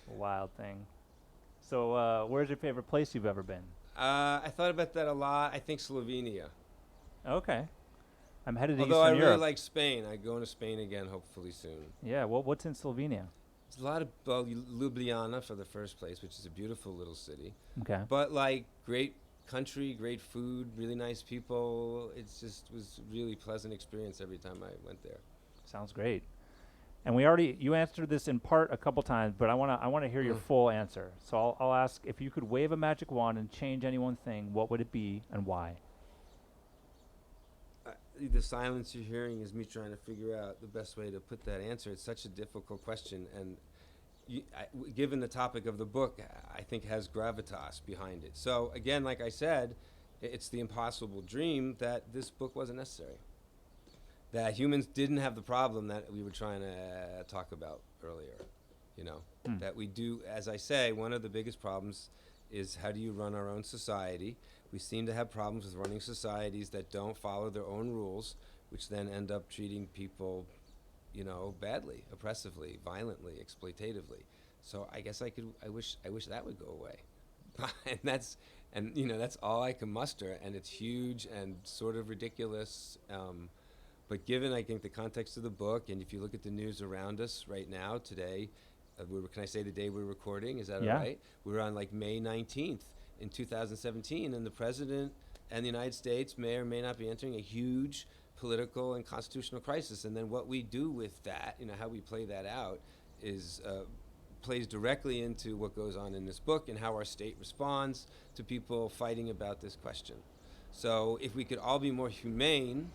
Wild thing. So, where's your favorite place you've ever been? I thought about that a lot. I think Slovenia. Okay. I'm headed to Although I Eastern really Europe. like Spain. I go to Spain again, hopefully soon. Yeah. What's in Slovenia? There's a lot of Ljubljana for the first place, which is a beautiful little city. Okay. But great country, great food, really nice people. It just was really pleasant experience every time I went there. Sounds great. And you answered this in part a couple times, but I wanna hear your full answer. So I'll ask, if you could wave a magic wand and change any one thing, what would it be and why? The silence you're hearing is me trying to figure out the best way to put that answer. It's such a difficult question, and given the topic of the book, I think has gravitas behind it. So again, like I said, it's the impossible dream that this book wasn't necessary. That humans didn't have the problem that we were trying to talk about earlier. That we do, as I say, one of the biggest problems is how do you run our own society? We seem to have problems with running societies that don't follow their own rules, which then end up treating people, badly, oppressively, violently, exploitatively. So I guess I wish that would go away. and that's all I can muster, and it's huge and sort of ridiculous. But given, I think, the context of the book, and if you look at the news around us right now, today, can I say the day we're recording? Is that Yeah. all right? We're on May 19th in 2017, and the president And the United States may or may not be entering a huge political and constitutional crisis. And then what we do with that, how we play that out, is plays directly into what goes on in this book and how our state responds to people fighting about this question. So if we could all be more humane,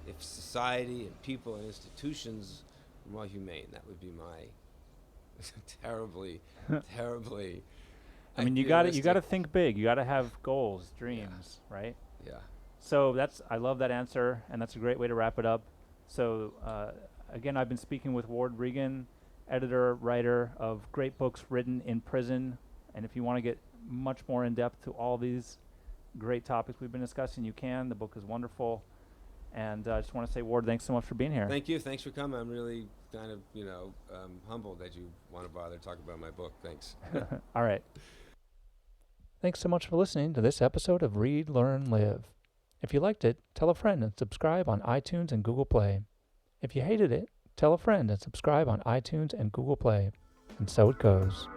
if society and people and institutions were more humane, that would be my terribly. I mean, you got to think big. You got to have goals, dreams, right? Yeah. So I love that answer, and that's a great way to wrap it up. So again, I've been speaking with Ward Regan, editor, writer of great books written in prison. And if you want to get much more in depth to all these great topics we've been discussing, you can. The book is wonderful. And I just want to say, Ward, thanks so much for being here. Thank you. Thanks for coming. I'm really kind of, humbled that you want to bother to talk about my book. Thanks. All right. Thanks so much for listening to this episode of Read, Learn, Live. If you liked it, tell a friend and subscribe on iTunes and Google Play. If you hated it, tell a friend and subscribe on iTunes and Google Play. And so it goes.